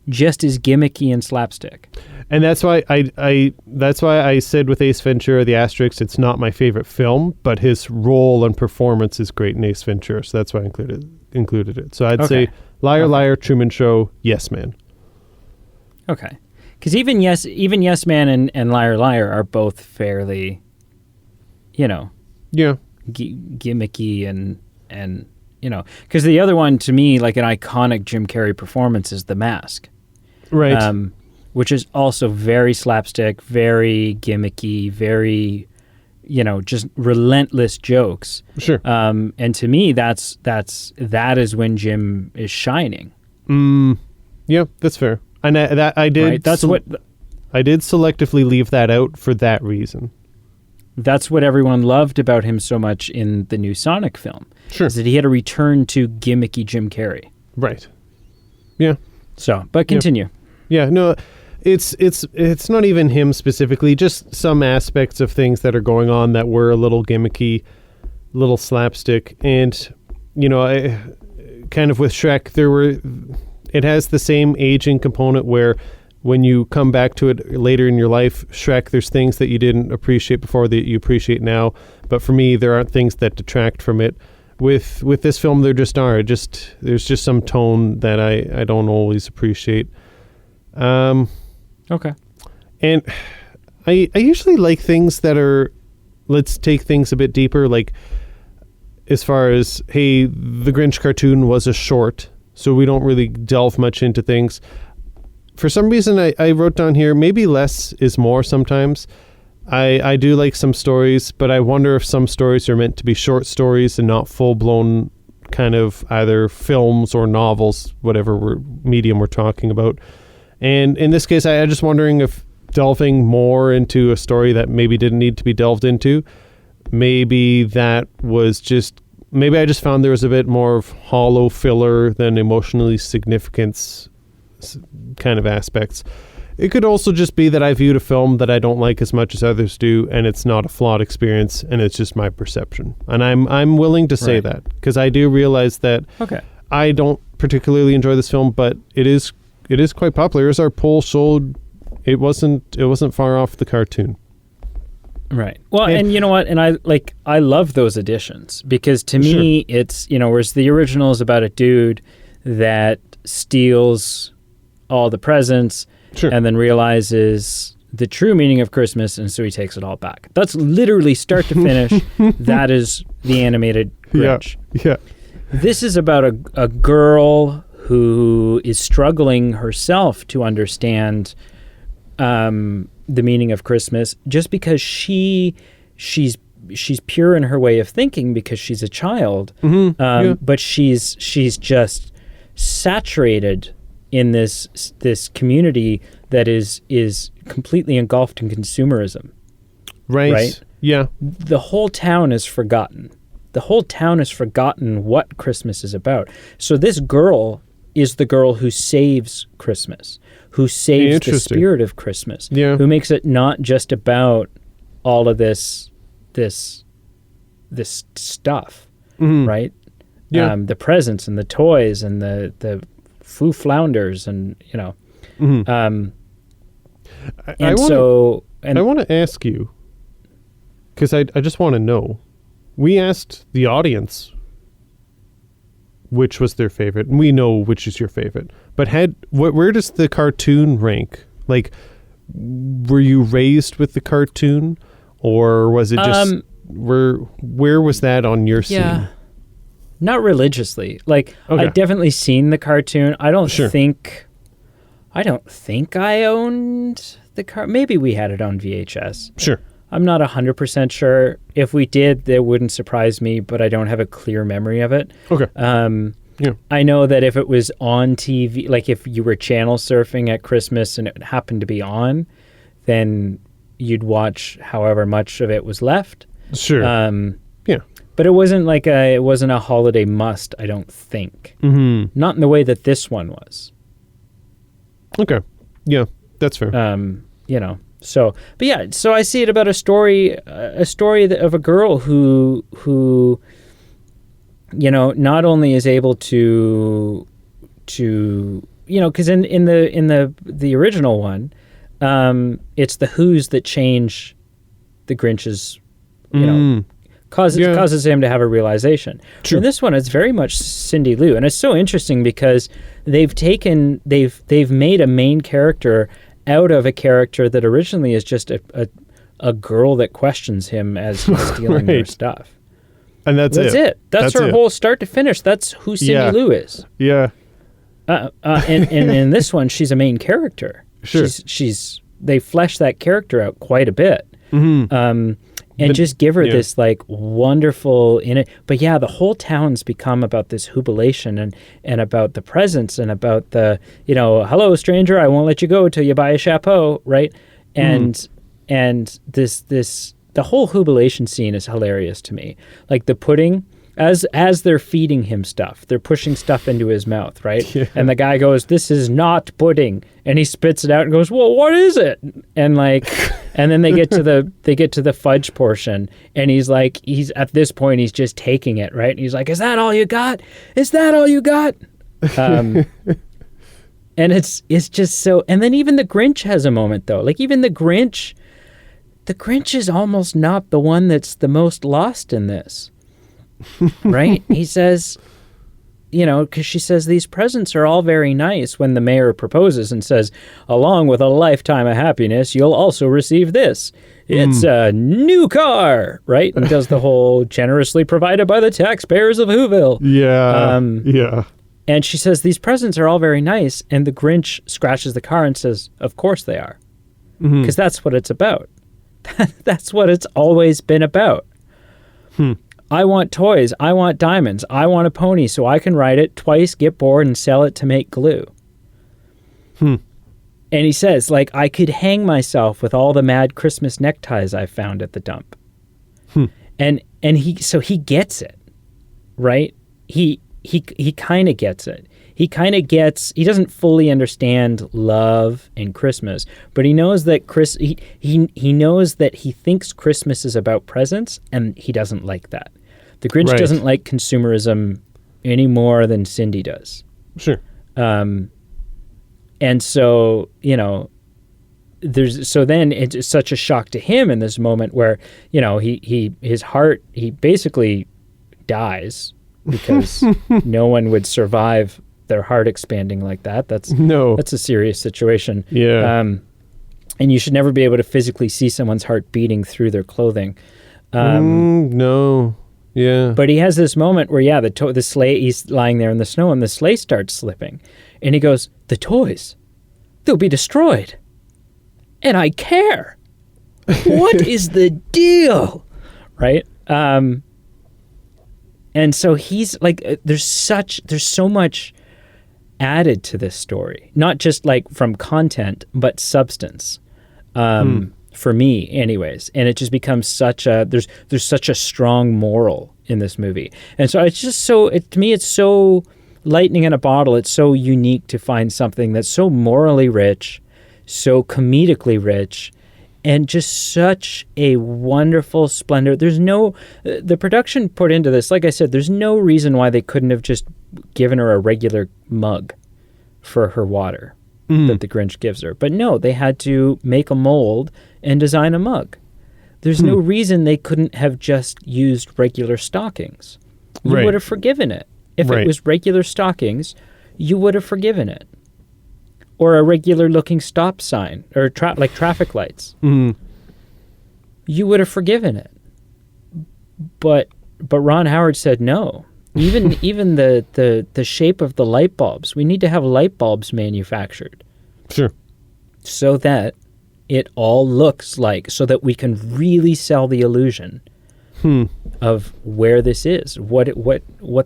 just as gimmicky and slapstick? And that's why I said with Ace Ventura, the asterisk, it's not my favorite film, but his role and performance is great in Ace Ventura, so that's why I included it. So I'd say Liar Liar, Truman Show, Yes Man. Okay. Because even Yes Man and Liar Liar are both fairly, gimmicky and because the other one, to me, like an iconic Jim Carrey performance, is The Mask. Right. Which is also very slapstick, very gimmicky, very, just relentless jokes. Sure. And to me, that is when Jim is shining. Yeah, that's fair. And I did. Right? That's I did selectively leave that out for that reason. That's what everyone loved about him so much in the new Sonic film. Sure. Is that he had a return to gimmicky Jim Carrey. Right. Yeah. So, but continue. Yeah, no, it's not even him specifically, just some aspects of things that are going on that were a little gimmicky, little slapstick. And, I kind of with Shrek, it has the same aging component where when you come back to it later in your life, Shrek, there's things that you didn't appreciate before that you appreciate now. But for me, there aren't things that detract from it. With this film, there just are. There's just some tone that I don't always appreciate. Okay. And I usually like things that are, let's take things a bit deeper, like as far as, hey, the Grinch cartoon was a short, so we don't really delve much into things. For some reason, I wrote down here, maybe less is more sometimes. I do like some stories, but I wonder if some stories are meant to be short stories and not full-blown kind of either films or novels, whatever medium we're talking about. And in this case, I'm just wondering if delving more into a story that maybe didn't need to be delved into, maybe that was just, maybe I just found there was a bit more of hollow filler than emotionally significant kind of aspects. It could also just be that I viewed a film that I don't like as much as others do, and it's not a flawed experience, and it's just my perception. And I'm willing to say that, because I do realize that I don't particularly enjoy this film, but it is quite popular. As our poll showed, it wasn't far off the cartoon. Right. Well, and you know what? And I love those additions, because to me, it's, whereas the original is about a dude that steals all the presents and then realizes the true meaning of Christmas, and so he takes it all back. That's literally start to finish. That is the animated Grinch. Yeah. This is about a girl who is struggling herself to understand the meaning of Christmas, just because she's pure in her way of thinking because she's a child, but she's just saturated in this community that is completely engulfed in consumerism. Right? Yeah. The whole town is forgotten. The whole town has forgotten what Christmas is about. So this girl is the girl who saves Christmas, who saves the spirit of Christmas, who makes it not just about all of this stuff, right? Yeah. The presents and the toys and the foo flounders and I want to ask you, because I just want to know, we asked the audience which was their favorite, and we know which is your favorite, but where does the cartoon rank? Like, were you raised with the cartoon, or was it just where was that on your scene? Not religiously. Like, I've definitely seen the cartoon. I don't think I owned the maybe we had it on VHS. Sure. I'm not 100% sure. If we did, that wouldn't surprise me, but I don't have a clear memory of it. Okay. I know that if it was on TV, like if you were channel surfing at Christmas and it happened to be on, then you'd watch however much of it was left. Sure. But it wasn't a holiday must, I don't think. Mm-hmm. Not in the way that this one was. Okay. Yeah, that's fair. So I see it about a story of a girl who not only is able to because in the original one, it's the Who's that change the Grinch's, causes him to have a realization. True. In this one, it's very much Cindy Lou, and it's so interesting because they've made a main character out of a character that originally is just a girl that questions him as he's stealing their stuff. And that's it. That's her whole start to finish. That's who Cindy Lou is. Yeah. And in this one, she's a main character. Sure. They flesh that character out quite a bit. Mm-hmm. And just give her this like wonderful in it. But the whole town's become about this jubilation and about the presents and about the, hello stranger, I won't let you go till you buy a chapeau, right? And this the whole jubilation scene is hilarious to me. Like the pudding, as they're feeding him stuff, they're pushing stuff into his mouth, right? Yeah. And the guy goes, "This is not pudding," and he spits it out and goes, "Well, what is it?" And and then they get to the fudge portion, and he's at this point he's just taking it, right? And he's like, "Is that all you got? Is that all you got?" And it's just so, and then even the Grinch has a moment though. Like even the Grinch is almost not the one that's the most lost in this. Right? He says, because she says these presents are all very nice when the mayor proposes and says, along with a lifetime of happiness, you'll also receive this. It's a new car, right? And does the whole generously provided by the taxpayers of Whoville. Yeah. Yeah. And she says, these presents are all very nice. And the Grinch scratches the car and says, of course they are. Because that's what it's about. That's what it's always been about. I want toys. I want diamonds. I want a pony so I can ride it twice, get bored, and sell it to make glue. And he says, like, I could hang myself with all the mad Christmas neckties I found at the dump. And he gets it, right? He kind of gets it. He doesn't fully understand love and Christmas, but he knows that he knows that he thinks Christmas is about presents, and he doesn't like that. The Grinch doesn't like consumerism any more than Cindy does. Sure. And so, then it's such a shock to him in this moment where, his heart, he basically dies because no one would survive their heart expanding like that. That's a serious situation. Yeah. And you should never be able to physically see someone's heart beating through their clothing. No. Yeah. But he has this moment where, the sleigh, he's lying there in the snow and the sleigh starts slipping. And he goes, the toys, they'll be destroyed. And I care. What is the deal? Right? And so he's like, there's so much added to this story, not just like from content, but substance. For me anyways. And it just becomes there's such a strong moral in this movie. And so it's just to me, it's so lightning in a bottle. It's so unique to find something that's so morally rich, so comedically rich, and just such a wonderful splendor. The production put into this, like I said, there's no reason why they couldn't have just given her a regular mug for her water that the Grinch gives her. But no, they had to make a mold and design a mug. There's no reason they couldn't have just used regular stockings. You would have forgiven it. If it was regular stockings, you would have forgiven it. Or a regular looking stop sign or like traffic lights. You would have forgiven it. But Ron Howard said no. Even the shape of the light bulbs, we need to have light bulbs manufactured. Sure. So that it all looks like, so that we can really sell the illusion of where this is, what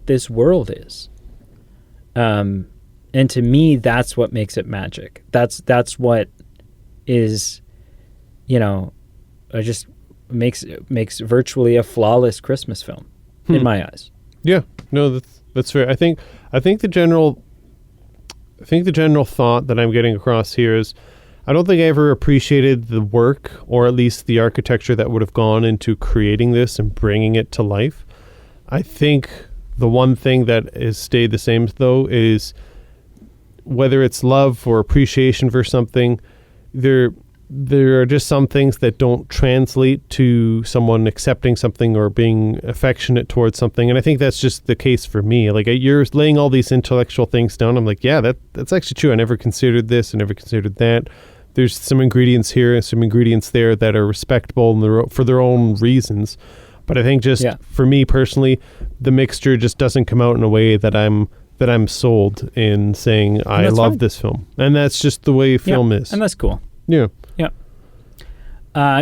this world is. And to me, that's what makes it magic. That's what is, just makes virtually a flawless Christmas film in my eyes. Yeah, no, that's fair. I think the general thought that I'm getting across here is, I don't think I ever appreciated the work, or at least the architecture that would have gone into creating this and bringing it to life. I think the one thing that has stayed the same, though, is whether it's love or appreciation for something, there are just some things that don't translate to someone accepting something or being affectionate towards something. And I think that's just the case for me. Like, you're laying all these intellectual things down. I'm like, yeah, that's actually true. I never considered this. I never considered that. There's some ingredients here and some ingredients there that are respectable for their own reasons. But I think for me personally, the mixture just doesn't come out in a way that I'm sold in saying, I love this film. And that's just the way film is. And that's cool. Yeah. Yeah.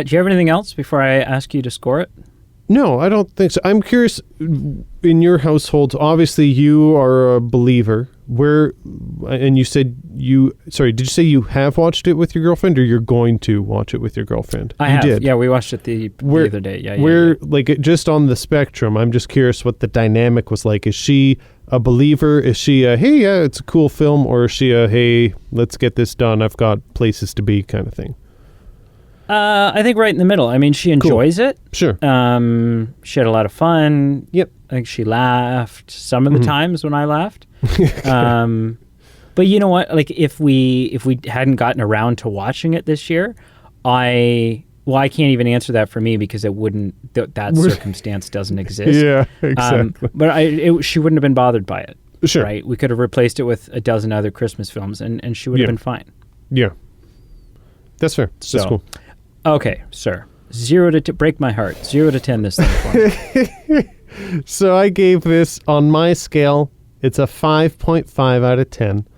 Do you have anything else before I ask you to score it? No, I don't think so. I'm curious, in your household, obviously you are a believer. And you said did you say you have watched it with your girlfriend, or you're going to watch it with your girlfriend? I have. Did. Yeah, we watched it the other day. Yeah. Like, just on the spectrum, I'm just curious what the dynamic was like. Is she a believer? Is she a, hey, yeah, it's a cool film? Or is she a, hey, let's get this done, I've got places to be kind of thing? I think right in the middle. I mean, she enjoys it. Sure. She had a lot of fun. Yep. I think she laughed some of the times when I laughed. But you know what? Like if we hadn't gotten around to watching it this year, I can't even answer that for me because it wouldn't. That circumstance doesn't exist. Yeah, exactly. But she wouldn't have been bothered by it. Sure. Right? We could have replaced it with a dozen other Christmas films, and she would have been fine. Yeah. That's fair. That's cool. Okay, sir. 0 to break my heart. 0 to 10 this thing for me. So I gave this, on my scale, it's a 5.5 out of 10.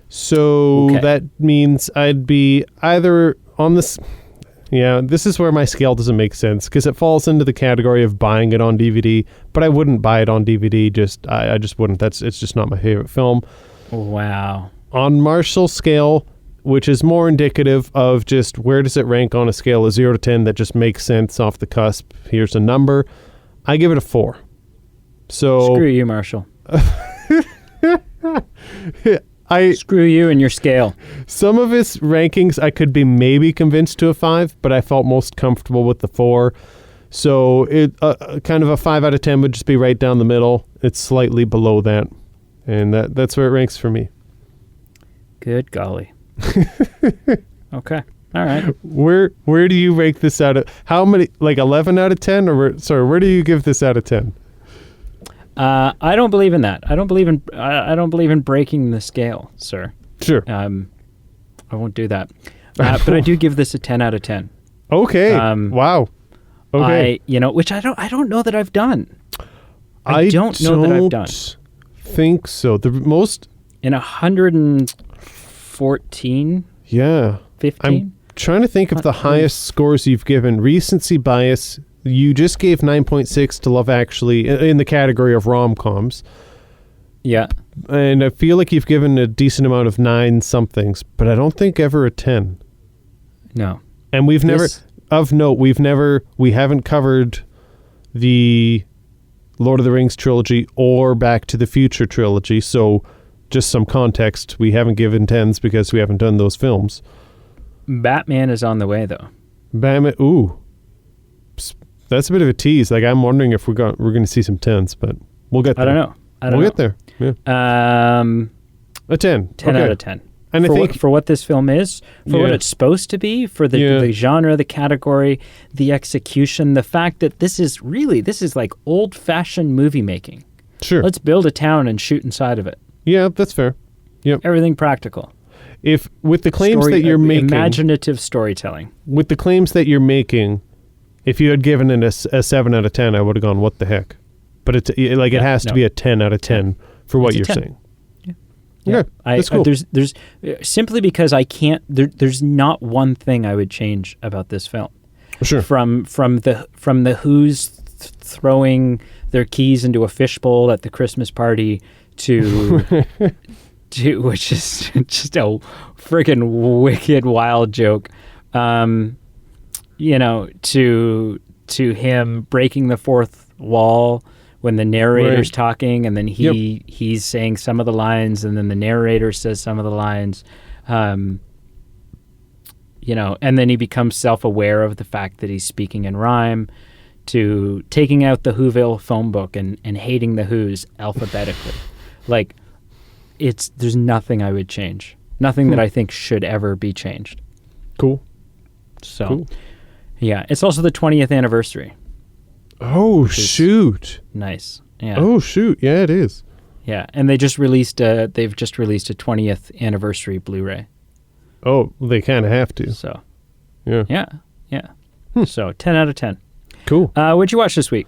So that means I'd be either on this... Yeah, this is where my scale doesn't make sense because it falls into the category of buying it on DVD, but I wouldn't buy it on DVD. I just wouldn't. It's just not my favorite film. Wow. On Marshall's scale, which is more indicative of just where does it rank on a scale of 0 to 10 that just makes sense off the cusp. Here's a number. I give it a 4. So screw you, Marshall. Screw you and your scale. Some of his rankings I could be maybe convinced to a 5, but I felt most comfortable with the 4. So it kind of a 5 out of 10 would just be right down the middle. It's slightly below that. And that's where it ranks for me. Good golly. Okay. All right. Where do you rank this out of how many, like 11 out of 10 or where do you give this out of 10? I don't believe in that. I don't believe in breaking the scale, sir. Sure. I won't do that. But I do give this a 10 out of 10. Okay. Wow. Okay. Which I don't know that I've done. I don't know that I've done. Think so. The most in 114. Yeah. 15. I'm trying to think of the highest scores you've given. Recency bias. You just gave 9.6 to Love Actually in the category of rom-coms. Yeah. And I feel like you've given a decent amount of 9 somethings, but I don't think ever a 10. No. And we haven't covered the Lord of the Rings trilogy or Back to the Future trilogy, so just some context, we haven't given 10s because we haven't done those films. Batman is on the way, though. Batman, ooh. That's a bit of a tease. Like, I'm wondering if we're going to see some 10s, but we'll get there. I don't know. We'll get there. Yeah. A 10. 10 out of 10. And I think for what this film is, for what it's supposed to be, for the genre, the category, the execution, the fact that this is like old-fashioned movie making. Sure. Let's build a town and shoot inside of it. Yeah, that's fair. Yep. Everything practical. If with the claims that you're making, imaginative storytelling. With the claims that you're making, if you had given it a 7 out of 10, I would have gone, what the heck? But it has to be a 10 out of 10 for what you're saying. Yeah, that's cool. There's simply because I can't. There's not one thing I would change about this film. Sure. From the Who's throwing their keys into a fishbowl at the Christmas party to which is just a freaking wicked wild joke. To him breaking the fourth wall when the narrator's talking, and then he's saying some of the lines, and then the narrator says some of the lines, and then he becomes self-aware of the fact that he's speaking in rhyme, to taking out the Whoville phone book and hating the Who's alphabetically. Like, there's nothing I would change. Nothing that I think should ever be changed. Cool. So, cool. Yeah, it's also the 20th anniversary. Oh, shoot. Nice. Yeah. Oh, shoot. Yeah, it is. Yeah, and they've just released a 20th anniversary Blu-ray. Oh, they kind of have to. So, yeah. So, 10 out of 10. Cool. What'd you watch this week?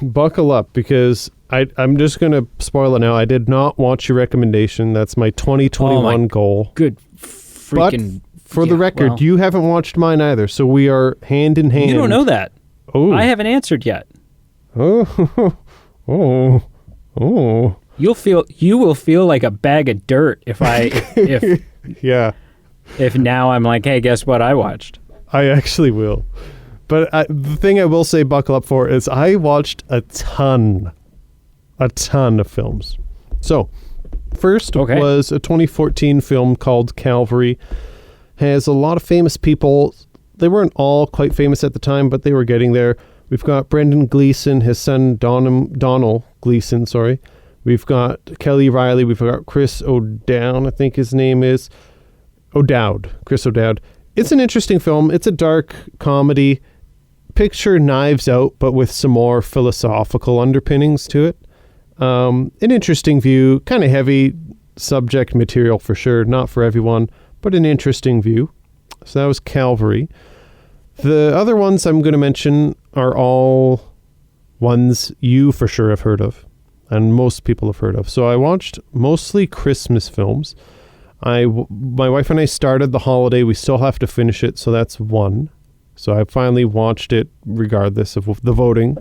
Buckle up, because I'm just going to spoil it now. I did not watch your recommendation. That's my 2021 goal. Good freaking... But for the record, you haven't watched mine either, so we are hand in hand. You don't know that. Oh. I haven't answered yet. Oh. You will feel like a bag of dirt if yeah. If now I'm like, hey, guess what I watched? I actually will. But the thing I will say buckle up for is I watched a ton of films. So, first was a 2014 film called Calvary. Has a lot of famous people. They weren't all quite famous at the time, but they were getting there. We've got Brendan Gleeson, his son Donald Gleeson, sorry. We've got Kelly Riley. We've got Chris O'Dowd, I think his name is. Chris O'Dowd. It's an interesting film. It's a dark comedy. Picture Knives Out, but with some more philosophical underpinnings to it. An interesting view, kind of heavy subject material for sure. Not for everyone, but an interesting view. So that was Calvary. The other ones I'm going to mention are all ones you for sure have heard of, and most people have heard of. So I watched mostly Christmas films. My wife and I started The Holiday. We still have to finish it, so that's one. So I finally watched it regardless of the voting.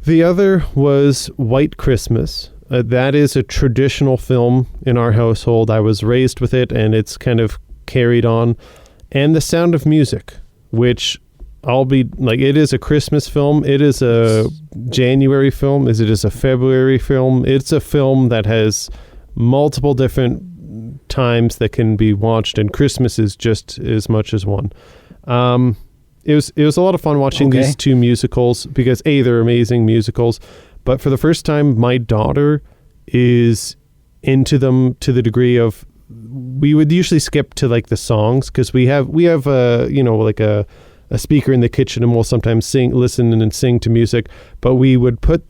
The other was White Christmas. That is a traditional film in our household. I was raised with it, and it's kind of carried on. And The Sound of Music, which I'll be like, it is a Christmas film. It is a January film. It is a February film. It's a film that has multiple different times that can be watched, and Christmas is just as much as one. It was a lot of fun watching these two musicals because they're amazing musicals, but for the first time, my daughter is into them to the degree of, we would usually skip to like the songs because we have like a speaker in the kitchen, and we'll sometimes listen and sing to music, but we put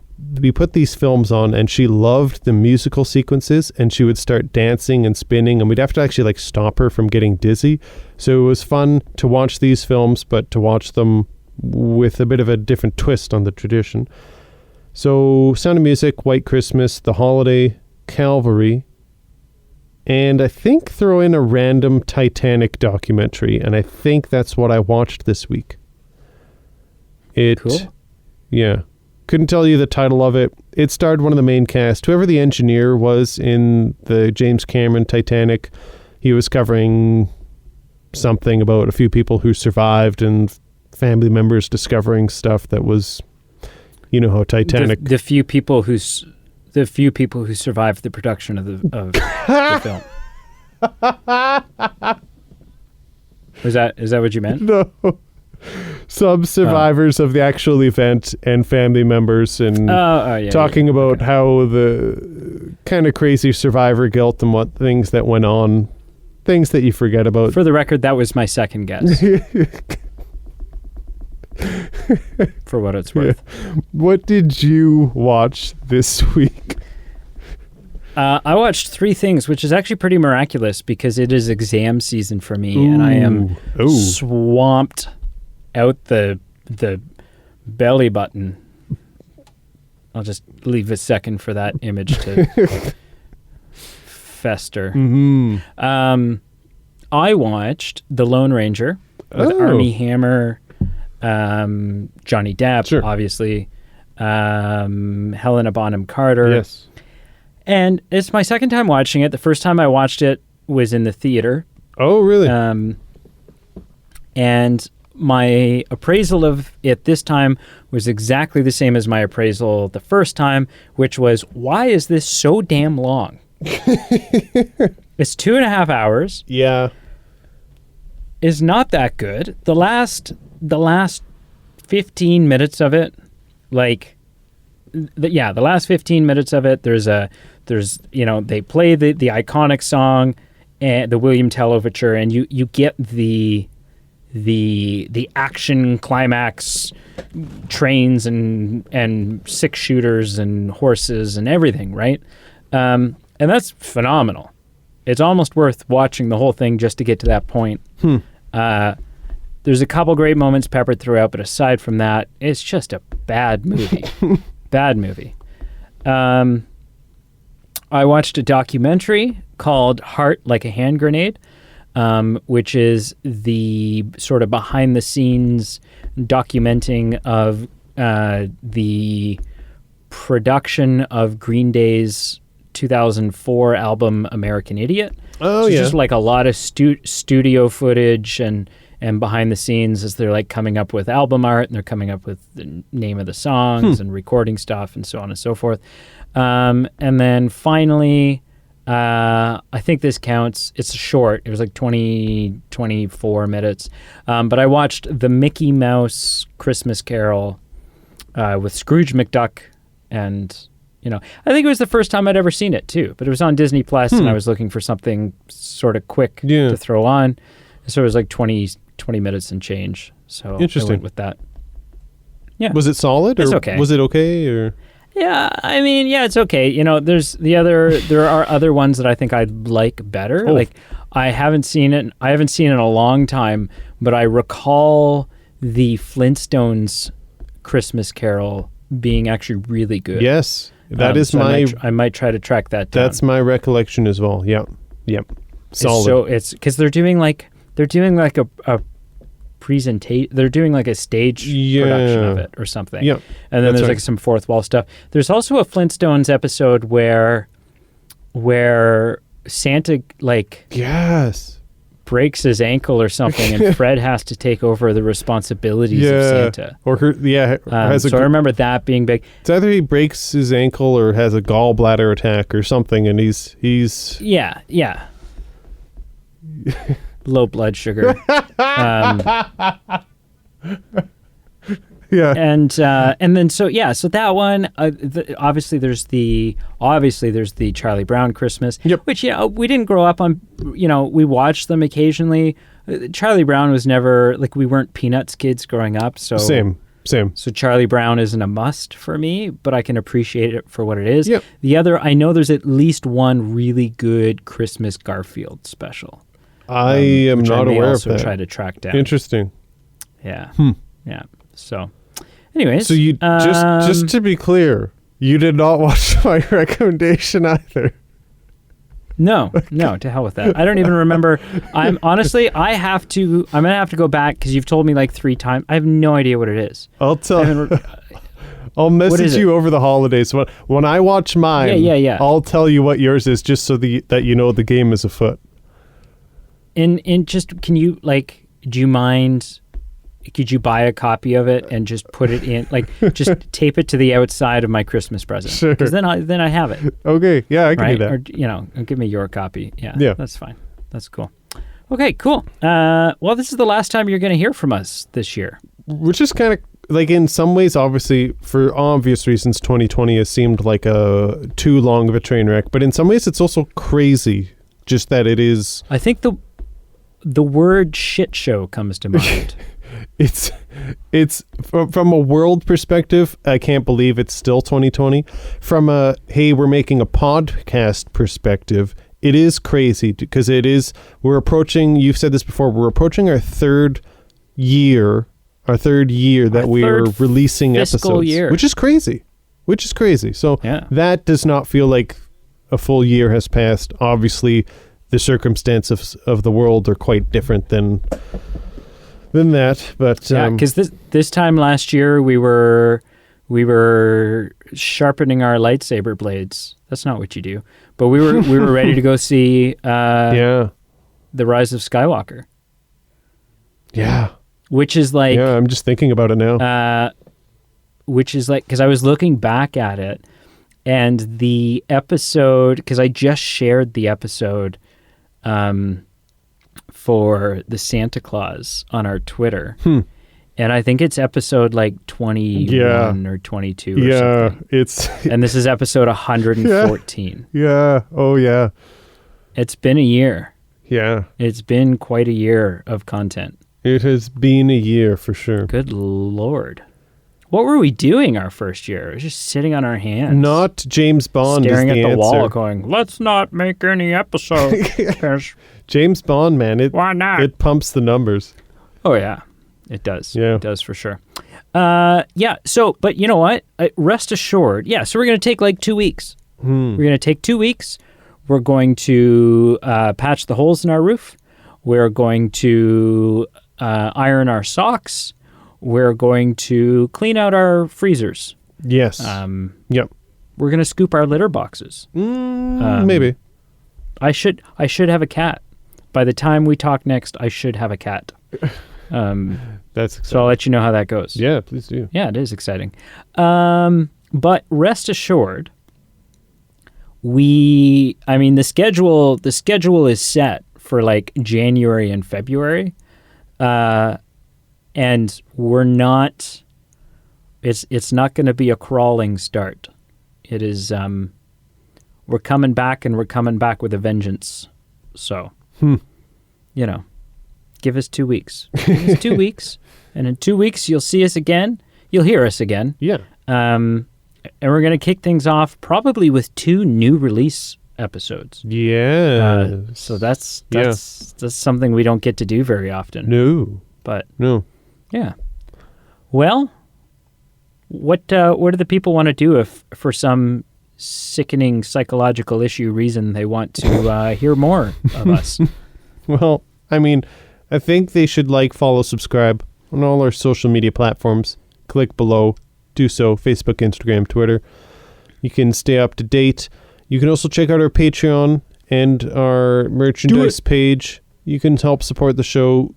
these films on, and she loved the musical sequences, and she would start dancing and spinning, and we'd have to actually like stop her from getting dizzy. So it was fun to watch these films, but to watch them with a bit of a different twist on the tradition. So Sound of Music, White Christmas, The Holiday, Calvary, and I think throw in a random Titanic documentary, and I think that's what I watched this week. Cool. Yeah. Couldn't tell you the title of it. It starred one of the main cast. Whoever the engineer was in the James Cameron Titanic, he was covering something about a few people who survived and family members discovering stuff that was, you know how Titanic. The few people who survived the production of the film. Is that what you meant? No. Some survivors of the actual event and family members, and talking about how the kind of crazy survivor guilt and what things that went on, things that you forget about. For the record, that was my second guess. For what it's worth. Yeah. What did you watch this week? I watched 3 things, which is actually pretty miraculous because it is exam season for me, and I am swamped out the belly button. I'll just leave a second for that image to fester. Mm-hmm. I watched The Lone Ranger with Armie Hammer, Johnny Depp, obviously, Helena Bonham Carter. Yes. And it's my second time watching it. The first time I watched it was in the theater. Oh, really? And my appraisal of it this time was exactly the same as my appraisal the first time, which was, why is this so damn long? It's 2.5 hours. Yeah. Is not that good. The last 15 minutes of it, the last 15 minutes of it, there's they play the iconic song and the William Tell overture, and you get the action climax, trains and 6-shooters and horses and everything, right? And that's phenomenal. It's almost worth watching the whole thing just to get to that point. There's a couple great moments peppered throughout, but aside from that, it's just a bad movie. Bad movie. I watched a documentary called Heart Like a Hand Grenade, which is the sort of behind-the-scenes documenting of the production of Green Day's 2004 album American Idiot. Oh, so yeah. Just like a lot of studio footage and behind the scenes as they're like coming up with album art, and they're coming up with the name of the songs and recording stuff and so on and so forth. And then finally, I think this counts. It's short. It was like 24 minutes. But I watched the Mickey Mouse Christmas Carol with Scrooge McDuck and I think it was the first time I'd ever seen it too, but it was on Disney Plus, and I was looking for something sort of quick to throw on. So it was like 20 minutes and change. So Interesting. I went with that. Yeah. Was it solid? It's or okay. Was it okay? Or Yeah, I mean, yeah, it's okay. There are other ones that I think I'd like better. Oh. Like I haven't seen it in a long time, but I recall the Flintstones Christmas Carol being actually really good. yes, that is so my. I might try to track that down. That's my recollection as well. Yep. Solid. So it's because they're doing like a presentation. They're doing like a stage production of it or something. Yep. And then That's there's right. like some fourth wall stuff. There's also a Flintstones episode where Santa yes. breaks his ankle or something, and Fred has to take over the responsibilities of Santa. Or has So I remember that being big. it's either he breaks his ankle or has a gallbladder attack or something, and he's Yeah. Low blood sugar. yeah. And then so that one obviously there's the Charlie Brown Christmas, Yep. which we didn't grow up on. We watched them occasionally. Charlie Brown was never like, we weren't Peanuts kids growing up, so Same. So Charlie Brown isn't a must for me, but I can appreciate it for what it is. Yep. The other, I know there's at least one really good Christmas Garfield special. I am which not I may aware of also that. try to track down. Interesting. Yeah. Yeah. So, anyways. So you just to be clear, you did not watch my recommendation either. No, to hell with that. I don't even remember. I'm gonna have to go back because you've told me like 3 times. I have no idea what it is. I'll What message is you over the holidays. When I watch mine, Yeah. I'll tell you what yours is, just so that you know the game is afoot. In just, can you do you mind? Could you buy a copy of it and just put it in, just tape it to the outside of my Christmas present? Sure. Because then I have it. Okay, yeah, I can Right? do that. Or, give me your copy. Yeah. Yeah. That's fine. That's cool. Okay, cool. Well, this is the last time you're going to hear from us this year. Which is kind of like, in some ways, obviously, for obvious reasons, 2020 has seemed like too long of a train wreck. But in some ways, it's also crazy, just that it is. I think the word shit show comes to mind. It's from a world perspective, I can't believe it's still 2020. From a, hey, we're making a podcast perspective, it is crazy because we're approaching, you've said this before, we're approaching our third year that we are releasing fiscal episodes, year. which is crazy. So that does not feel like a full year has passed. Obviously, the circumstances of the world are quite different than that, but because this time last year we were sharpening our lightsaber blades. That's not what you do, but we were ready to go see The Rise of Skywalker. Yeah, which is like, I'm just thinking about it now. Which is like, because I was looking back at it, and the episode, because I just shared the episode for the Santa Claus on our Twitter. And I think it's episode like 21 or 22 or something. And this is episode 114. Yeah. Oh, yeah. It's been a year. Yeah. It's been quite a year of content. It has been a year for sure. Good Lord. What were we doing our first year? It was just sitting on our hands. Not James Bond staring is the at the answer. wall going, let's not make any episodes. James Bond, man. Why not? It pumps the numbers. Oh, yeah. It does. Yeah. It does for sure. So, but you know what? Rest assured. Yeah, so we're going to take like 2 weeks. We're going to take 2 weeks. We're going to patch the holes in our roof. We're going to iron our socks. We're going to clean out our freezers. Yes. Yep. We're going to scoop our litter boxes. Maybe. I should have a cat. By the time we talk next, I should have a cat. That's exciting. So I'll let you know how that goes. Yeah, please do. Yeah, it is exciting. But rest assured, the schedule is set for like January and February. And we're not, it's not going to be a crawling start It is. We're coming back, and we're coming back with a vengeance. So, give us 2 weeks. Give us 2 weeks, and in 2 weeks you'll see us again. You'll hear us again. Yeah. And we're going to kick things off probably with 2 new release episodes. Yeah. So that's something we don't get to do very often. No. But no. Yeah. Well, what do the people want to do if for some sickening psychological issue reason they want to hear more of us? Well, I mean, I think they should follow, subscribe on all our social media platforms. Click below. Do so. Facebook, Instagram, Twitter. You can stay up to date. You can also check out our Patreon and our merchandise page. You can help support the show,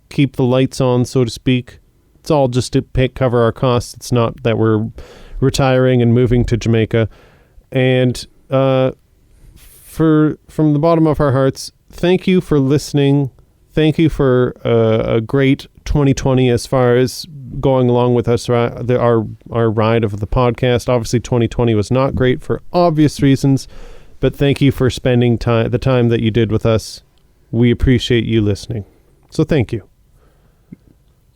keep the lights on, so to speak. It's all just to cover our costs. It's not that we're retiring and moving to Jamaica. And from the bottom of our hearts, thank you for listening. Thank you for a great 2020 as far as going along with us, our ride of the podcast. Obviously, 2020 was not great for obvious reasons, but thank you for spending the time that you did with us. We appreciate you listening. So thank you.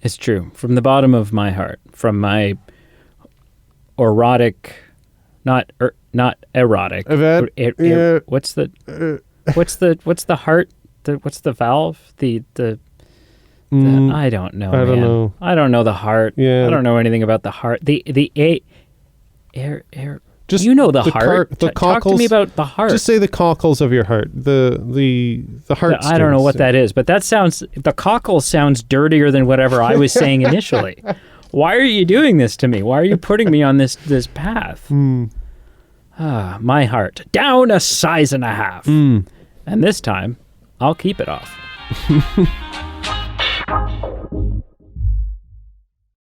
It's true. From the bottom of my heart, from my erotic, not erotic. What's the heart? What's the valve? I don't know. I don't know. I don't know the heart. Yeah. I don't know anything about the heart. Just you know the heart. The Talk to me about the heart. Just say the cockles of your heart. The heart. I don't know what that is, but the cockle sounds dirtier than whatever I was saying initially. Why are you doing this to me? Why are you putting me on this path? My heart. Down a size and a half. And this time, I'll keep it off.